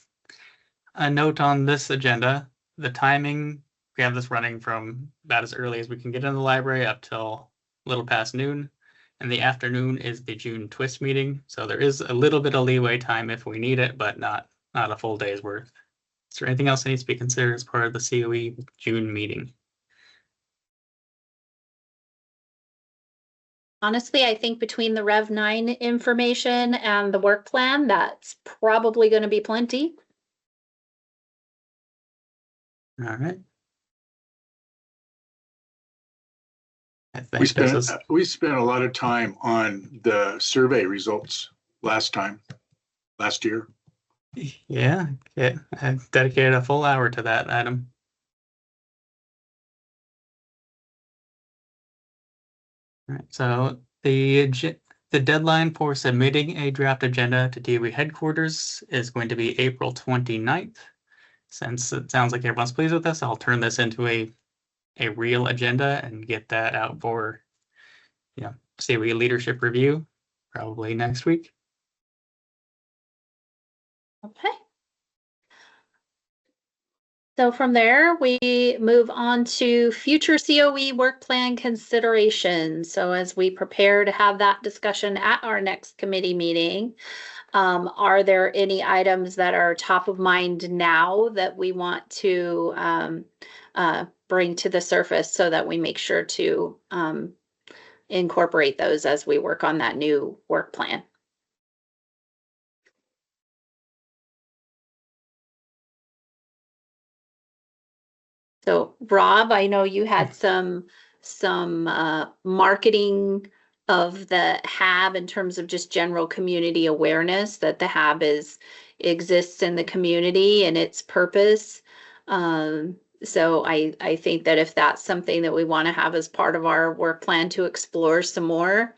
A note on this agenda, the timing, we have this running from about as early as we can get in the library up till a little past noon. And the afternoon is the June twist meeting. So there is a little bit of leeway time if we need it, but not a full day's worth. Is there anything else that needs to be considered as part of the COE June meeting? Honestly, I think between the Rev 9 information and the work plan, that's probably going to be plenty. All right. I We think this spent is, a lot of time on the survey results last year. yeah, I dedicated a full hour to that item. All right, so the deadline for submitting a draft agenda to DOE headquarters is going to be April 29th. Since it sounds like everyone's pleased with this, I'll turn this into a real agenda and get that out for, COE leadership review, probably next week. Okay. So from there, we move on to future COE work plan considerations. So as we prepare to have that discussion at our next committee meeting, are there any items that are top of mind now that we want to bring to the surface so that we make sure to incorporate those as we work on that new work plan? So Rob, I know you had some marketing of the HAB in terms of just general community awareness that the HAB exists in the community and its purpose. So I think that if that's something that we want to have as part of our work plan to explore some more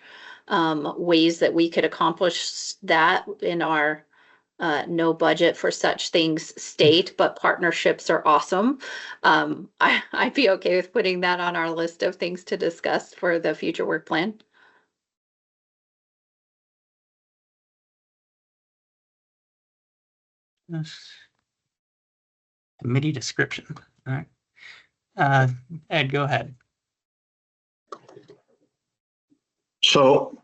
ways that we could accomplish that in our no budget for such things state, but partnerships are awesome. I'd be okay with putting that on our list of things to discuss for the future work plan. Committee description. All right. Ed, go ahead. So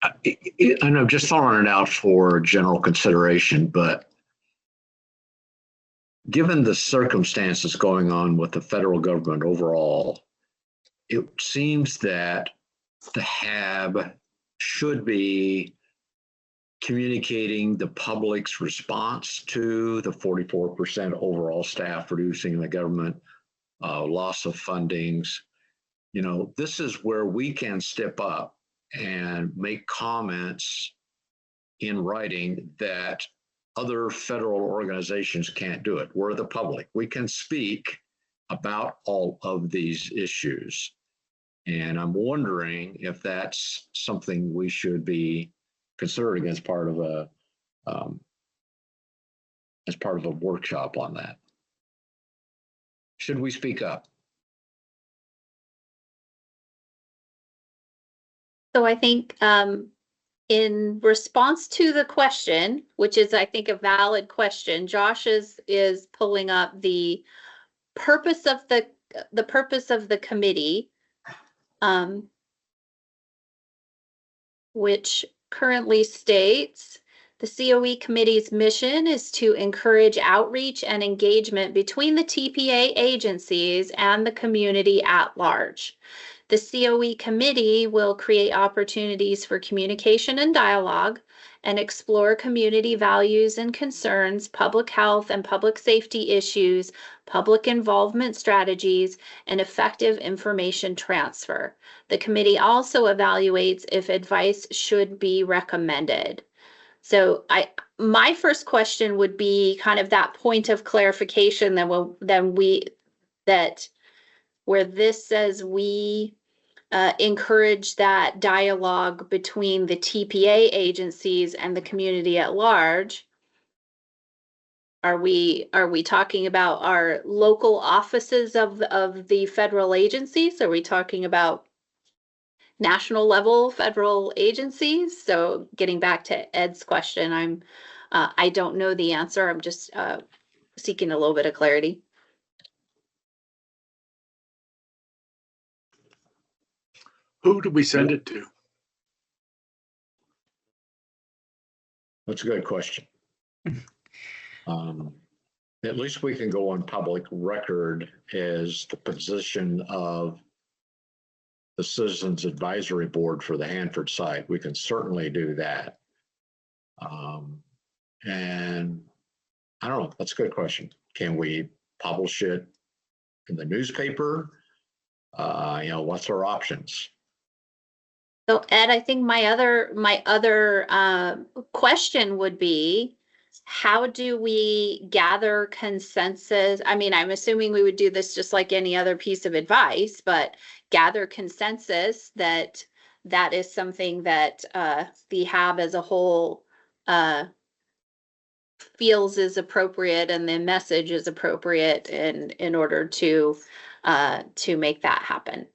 I'm just throwing it out for general consideration, but given the circumstances going on with the federal government overall, it seems that the HAB should be communicating the public's response to the 44% overall staff reducing the government, loss of fundings. This is where we can step up and make comments in writing that other federal organizations can't do it. We're the public. We can speak about all of these issues. And I'm wondering if that's something we should be considering as part of a workshop on that. Should we speak up? So I think in response to the question, which is, I think, a valid question, Josh is pulling up the purpose of the committee, which currently states the COE committee's mission is to encourage outreach and engagement between the TPA agencies and the community at large. The COE committee will create opportunities for communication and dialogue and explore community values and concerns, public health and public safety issues, public involvement strategies, and effective information transfer. The committee also evaluates if advice should be recommended. So my first question would be kind of that point of clarification that where this says we encourage that dialogue between the TPA agencies and the community at large. Are we talking about our local offices of the federal agencies? Are we talking about national level federal agencies? So getting back to Ed's question, I don't know the answer. I'm just seeking a little bit of clarity. Who do we send it to? That's a good question. At least we can go on public record as the position of the Citizens Advisory Board for the Hanford site. We can certainly do that. And I don't know, that's a good question. Can we publish it in the newspaper? What's our options? So Ed, I think my other question would be, how do we gather consensus? I mean, I'm assuming we would do this just like any other piece of advice, but gather consensus that is something that the HAB as a whole feels is appropriate and the message is appropriate in order to make that happen.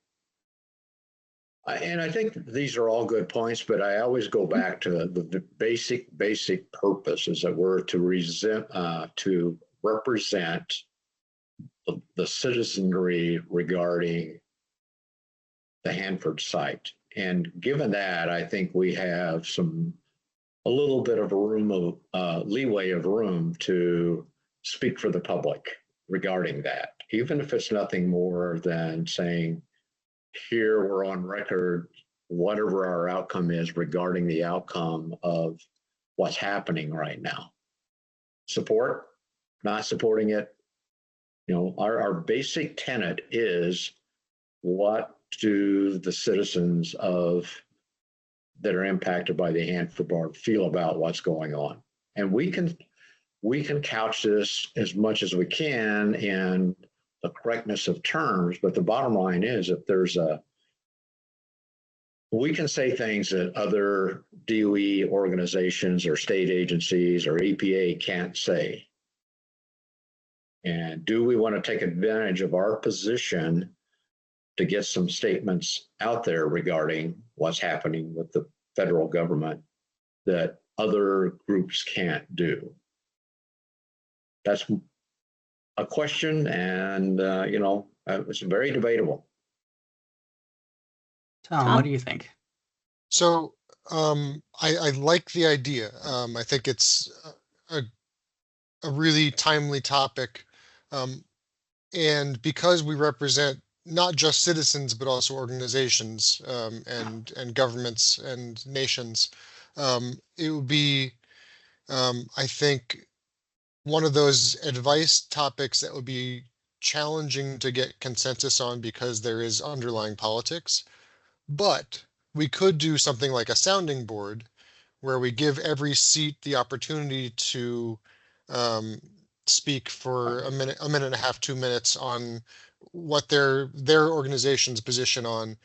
And I think these are all good points, but I always go back to the basic purpose is that we're to represent the citizenry regarding the Hanford site. And given that, I think we have a little bit of leeway of room to speak for the public regarding that, even if it's nothing more than saying, here we're on record, whatever our outcome is regarding the outcome of what's happening right now. Support, not supporting it. Our basic tenet is, what do the citizens that are impacted by the Hanford Board feel about what's going on? And we can couch this as much as we can in the correctness of terms, but the bottom line is, if we can say things that other DOE organizations or state agencies or EPA can't say. And do we want to take advantage of our position to get some statements out there regarding what's happening with the federal government that other groups can't do? That's a question, and it's very debatable. Tom, what do you think? So I like the idea. I think it's a really timely topic. And because we represent not just citizens, but also organizations and governments and nations, it would be, I think, one of those advice topics that would be challenging to get consensus on because there is underlying politics. But we could do something like a sounding board where we give every seat the opportunity to speak for a minute and a half, 2 minutes on what their organization's position on.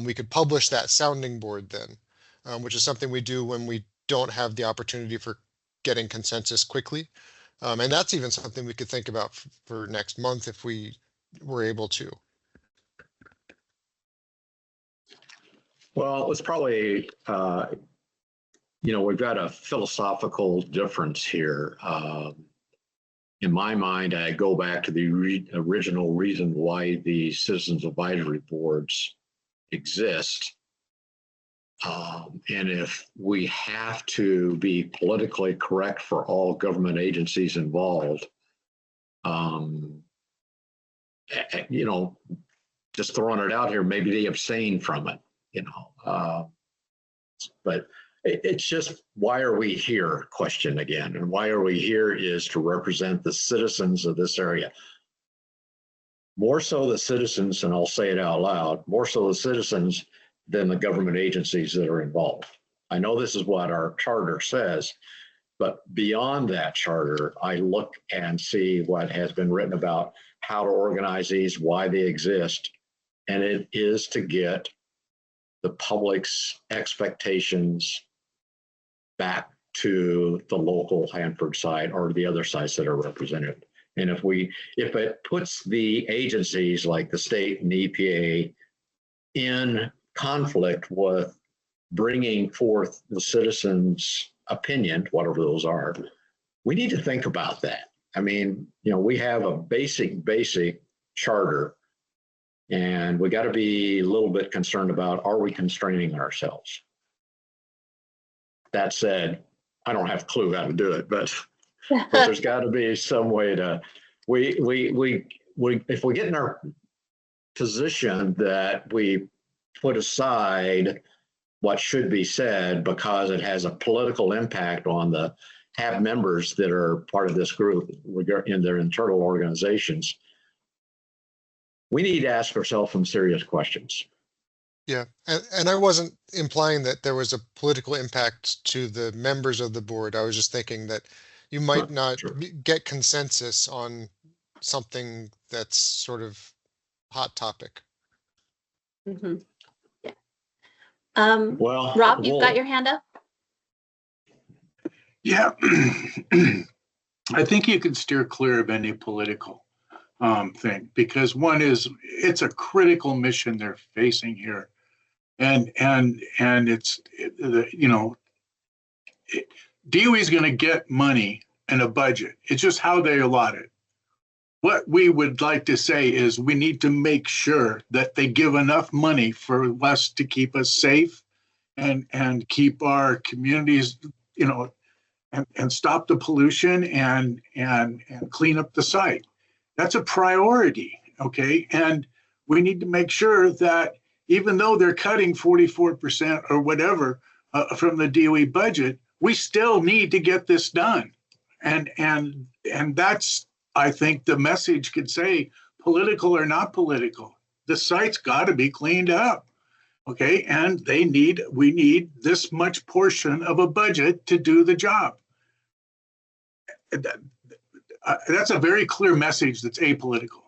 We could publish that sounding board then, which is something we do when we don't have the opportunity for getting consensus quickly. And that's even something we could think about for next month if we were able to. Well, it's probably we've got a philosophical difference here. In my mind, I go back to the original reason why the citizens advisory boards exist. And if we have to be politically correct for all government agencies involved, just throwing it out here, maybe they abstain from it, but it's just, why are we here question again? And why are we here is to represent the citizens of this area. More so the citizens, and I'll say it out loud, more so the citizens than the government agencies that are involved. I know this is what our charter says, but beyond that charter, I look and see what has been written about how to organize these, why they exist, and it is to get the public's expectations back to the local Hanford side or the other sites that are represented. And if it puts the agencies like the state and the EPA in conflict with bringing forth the citizens' opinion, whatever those are, we need to think about that. I mean, we have a basic charter, and we got to be a little bit concerned about, are we constraining ourselves? That said, I don't have a clue how to do it, but there's got to be some way to, if we get in our position that we put aside what should be said because it has a political impact on the members that are part of this group in their internal organizations, we need to ask ourselves some serious questions. Yeah, and I wasn't implying that there was a political impact to the members of the board. I was just thinking that you might not get consensus on something that's sort of hot topic. Mm-hmm. Yeah. Well, Rob, you've got your hand up. Yeah, I think you can steer clear of any political thing, because one is, it's a critical mission they're facing here. And it's, DOE is going to get money and a budget. It's just how they allot it. What we would like to say is we need to make sure that they give enough money for us to keep us safe and keep our communities, and stop the pollution and clean up the site. That's a priority, okay? And we need to make sure that even though they're cutting 44% or whatever from the DOE budget, we still need to get this done. And that's, I think the message could say, political or not political, the site's got to be cleaned up, okay? And we need this much portion of a budget to do the job. That's a very clear message that's apolitical.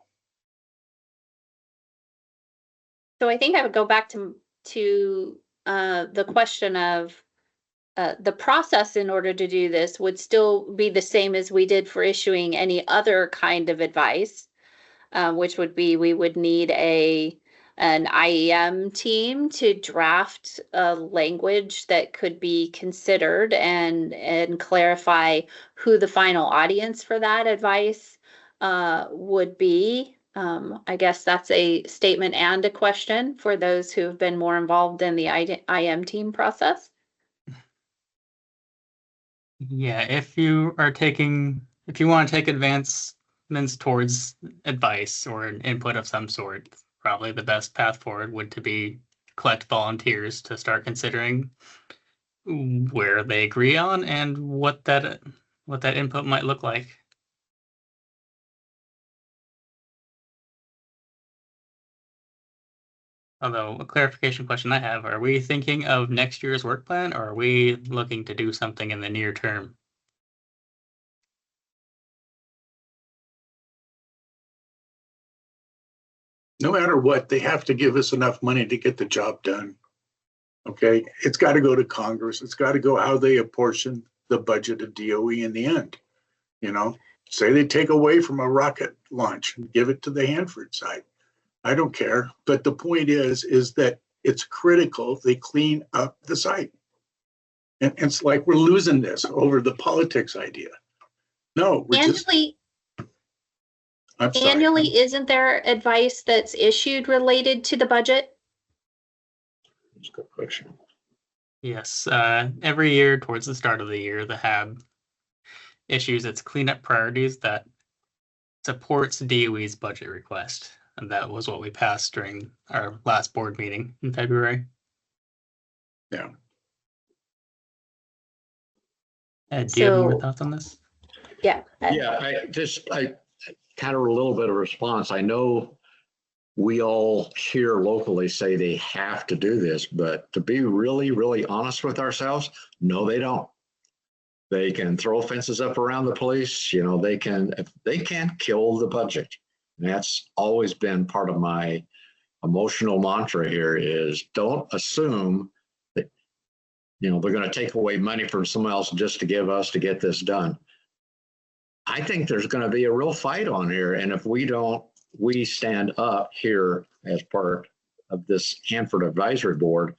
So I think I would go back to the question of the process in order to do this would still be the same as we did for issuing any other kind of advice, which would be we would need an IEM team to draft a language that could be considered and clarify who the final audience for that advice would be. I guess that's a statement and a question for those who have been more involved in the IM team process. Yeah, if you want to take advancements towards advice or an input of some sort, probably the best path forward would to be collect volunteers to start considering where they agree on and what that input might look like. Although a clarification question I have, are we thinking of next year's work plan, or are we looking to do something in the near term? No matter what, they have to give us enough money to get the job done. Okay, it's got to go to Congress. It's got to go how they apportion the budget of DOE in the end. Say they take away from a rocket launch and give it to the Hanford side. I don't care. But the point is that it's critical they clean up the site. And it's like we're losing this over the politics idea. No, we're just, Annually, I'm sorry. annually, isn't there advice that's issued related to the budget? That's a good question. Yes, every year towards the start of the year, the HAB issues its cleanup priorities that supports DOE's budget request. And that was what we passed during our last board meeting in February. Yeah. Ed, do you have more So- thoughts on this? Yeah. Yeah, I kind of a little bit of response. I know we all here locally say they have to do this, but to be really, really honest with ourselves, no, they don't. They can throw fences up around the police, you know, they can kill the budget. And that's always been part of my emotional mantra here is don't assume that, you know, they're going to take away money from someone else just to give us to get this done. I think there's going to be a real fight on here. And if we stand up here as part of this Hanford Advisory Board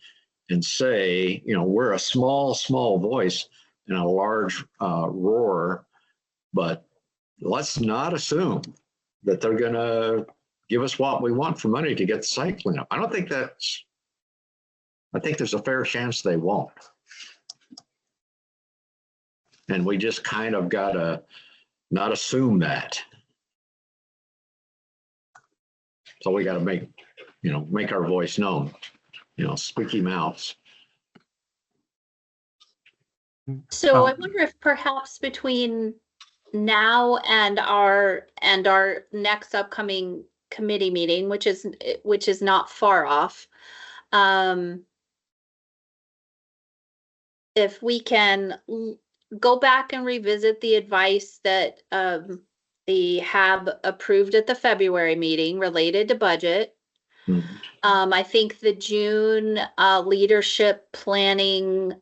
and say, you know, we're a small voice in a large roar, but let's not assume that they're going to give us what we want for money to get the site cleaned up. I think there's a fair chance they won't. And we just kind of got to not assume that. So we got to make our voice known, you know, squeaky mouths. So I wonder if perhaps between now and our next upcoming committee meeting, which is not far off, if we can go back and revisit the advice that the HAB approved at the February meeting related to budget. I think the June leadership planning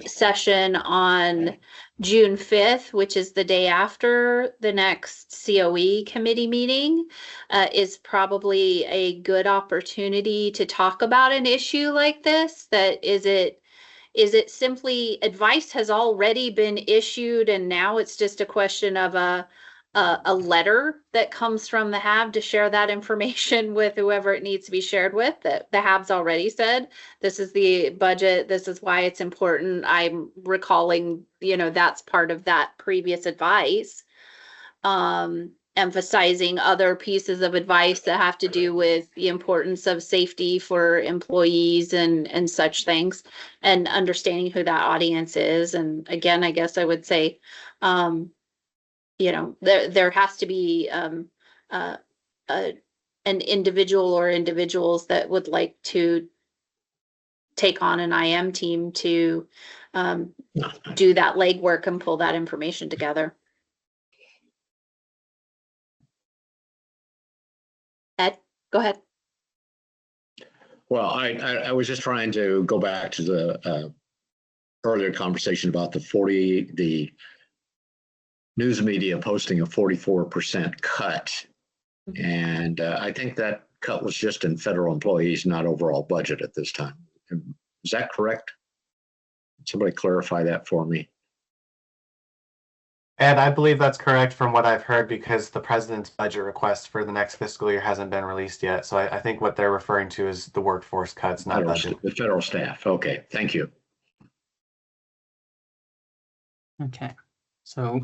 session on June 5th, which is the day after the next COE committee meeting, is probably a good opportunity to talk about an issue like this. That is it simply advice has already been issued and now it's just a question of a letter that comes from the HAB to share that information with whoever it needs to be shared with, that the HAB's already said, this is the budget, this is why it's important. I'm recalling, you know, that's part of that previous advice, emphasizing other pieces of advice that have to do with the importance of safety for employees and such things, and understanding who that audience is. And again, I guess I would say, you know, there has to be an individual or individuals that would like to take on an IM team to do that legwork and pull that information together. Ed, go ahead. Well, I was just trying to go back to the earlier conversation about the news media posting a 44% cut. And I think that cut was just in federal employees, not overall budget at this time. Is that correct? Somebody clarify that for me. And I believe that's correct from what I've heard, because the president's budget request for the next fiscal year hasn't been released yet. So I think what they're referring to is the workforce cuts, not budget. The federal staff. Okay, thank you. Okay, so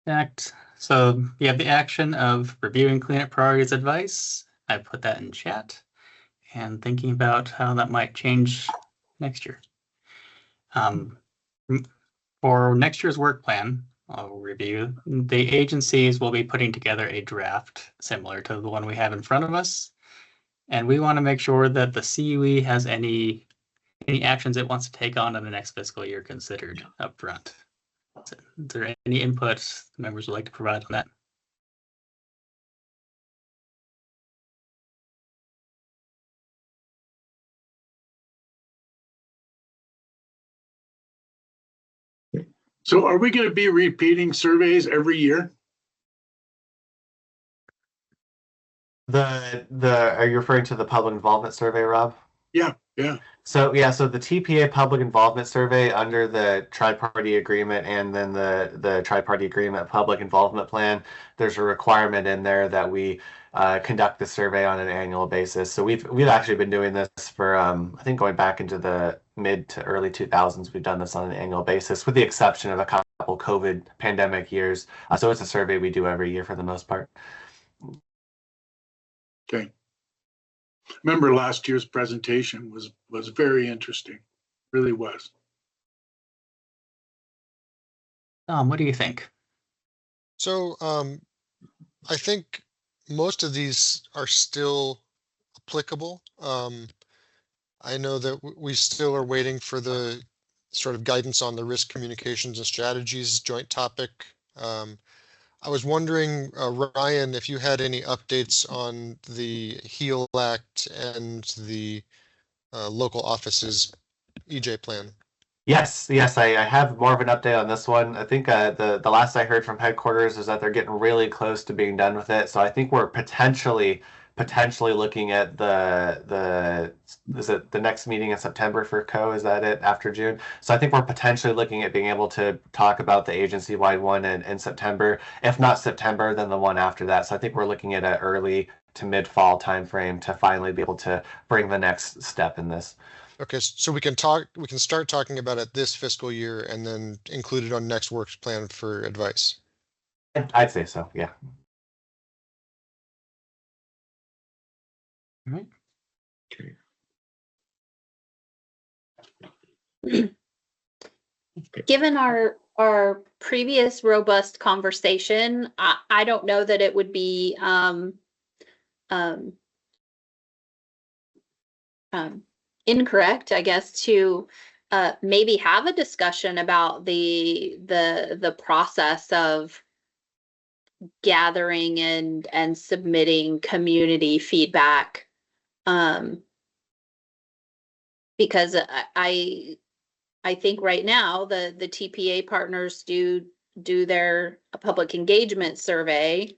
you have the action of reviewing cleanup priorities advice. I put that in chat and thinking about how that might change next year. For next year's work plan, I'll review. The agencies will be putting together a draft similar to the one we have in front of us. And we want to make sure that the CUE has any actions it wants to take on in the next fiscal year considered up front. Is there any input the members would like to provide on that? So are we going to be repeating surveys every year? Are you referring to the public involvement survey, Rob? Yeah. Yeah. So yeah, so the TPA public involvement survey under the tri-party agreement and then the tri-party agreement public involvement plan, there's a requirement in there that we conduct the survey on an annual basis. So we've actually been doing this for I think going back into the mid to early 2000s. We've done this on an annual basis, with the exception of a couple COVID pandemic years. So it's a survey we do every year for the most part. Okay. Remember last year's presentation was very interesting. Really was. What do you think? So I think most of these are still applicable. I know that we still are waiting for the sort of guidance on the risk communications and strategies joint topic. I was wondering, Ryan, if you had any updates on the HEAL Act and the local offices EJ plan. Yes, I have more of an update on this one. I think the last I heard from headquarters is that they're getting really close to being done with it. So I think we're potentially looking at is it the next meeting in September for COE? Is that it, after June? So I think we're potentially looking at being able to talk about the agency-wide one in September. If not September, then the one after that. So I think we're looking at an early to mid-fall timeframe to finally be able to bring the next step in this. Okay, so we can start talking about it this fiscal year and then include it on next work's plan for advice. I'd say so, yeah. All right. Given our previous robust conversation, I don't know that it would be incorrect, I guess, to maybe have a discussion about the process of gathering and submitting community feedback, because I think right now the TPA partners do their public engagement survey,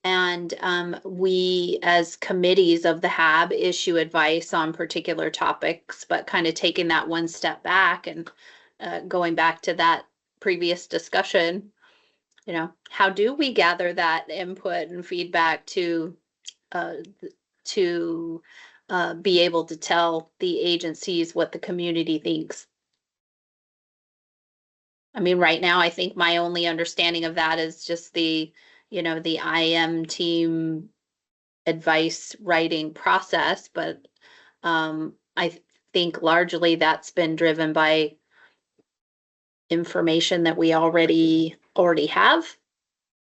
and we as committees of the HAB issue advice on particular topics, but kind of taking that one step back and going back to that previous discussion, you know, how do we gather that input and feedback to be able to tell the agencies what the community thinks? I mean, right now, I think my only understanding of that is just the IM team advice writing process, but I think largely that's been driven by information that we already have.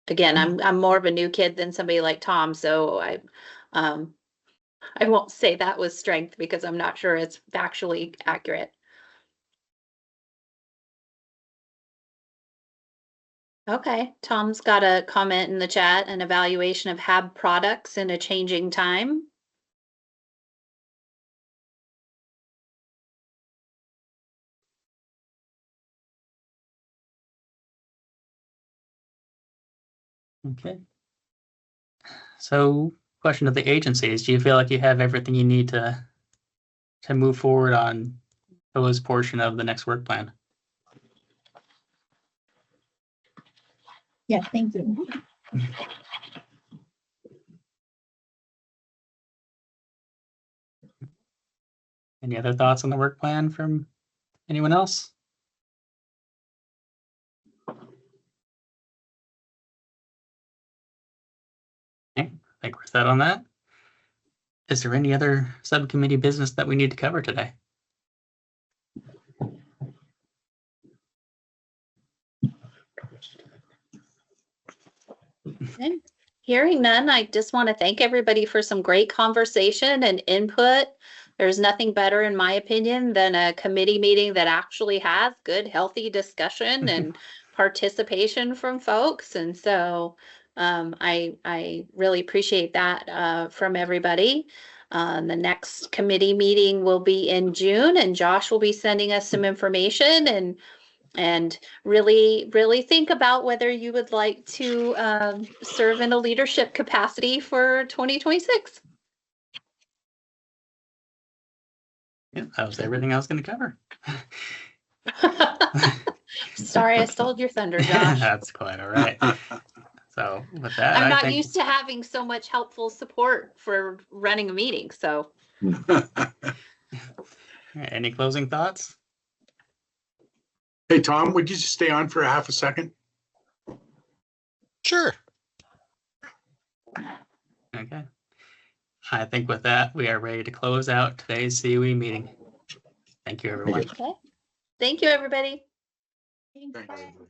Again, I'm more of a new kid than somebody like Tom, so I won't say that was strength because I'm not sure it's factually accurate. Okay, Tom's got a comment in the chat, an evaluation of HAB products in a changing time. Okay. So, question of the agencies: do you feel like you have everything you need to move forward on COE's portion of the next work plan? Yes, thank you. Any other thoughts on the work plan from anyone else? Okay, I think we're set on that. Is there any other subcommittee business that we need to cover today? Hearing none, I just want to thank everybody for some great conversation and input. There's nothing better, in my opinion, than a committee meeting that actually has good, healthy discussion and participation from folks. And so I really appreciate that from everybody. The next committee meeting will be in June, and Josh will be sending us some information and really think about whether you would like to serve in a leadership capacity for 2026. Yeah, that was everything I was going to cover. Sorry, I stole your thunder, Josh. That's quite all right. So with that, I'm I not think used to having so much helpful support for running a meeting, so. any closing thoughts? Hey, Tom, would you just stay on for half a second? Sure. Okay. I think with that, we are ready to close out today's COE meeting. Thank you, everyone. Okay. Thank you, everybody. Thanks, Thanks. bye.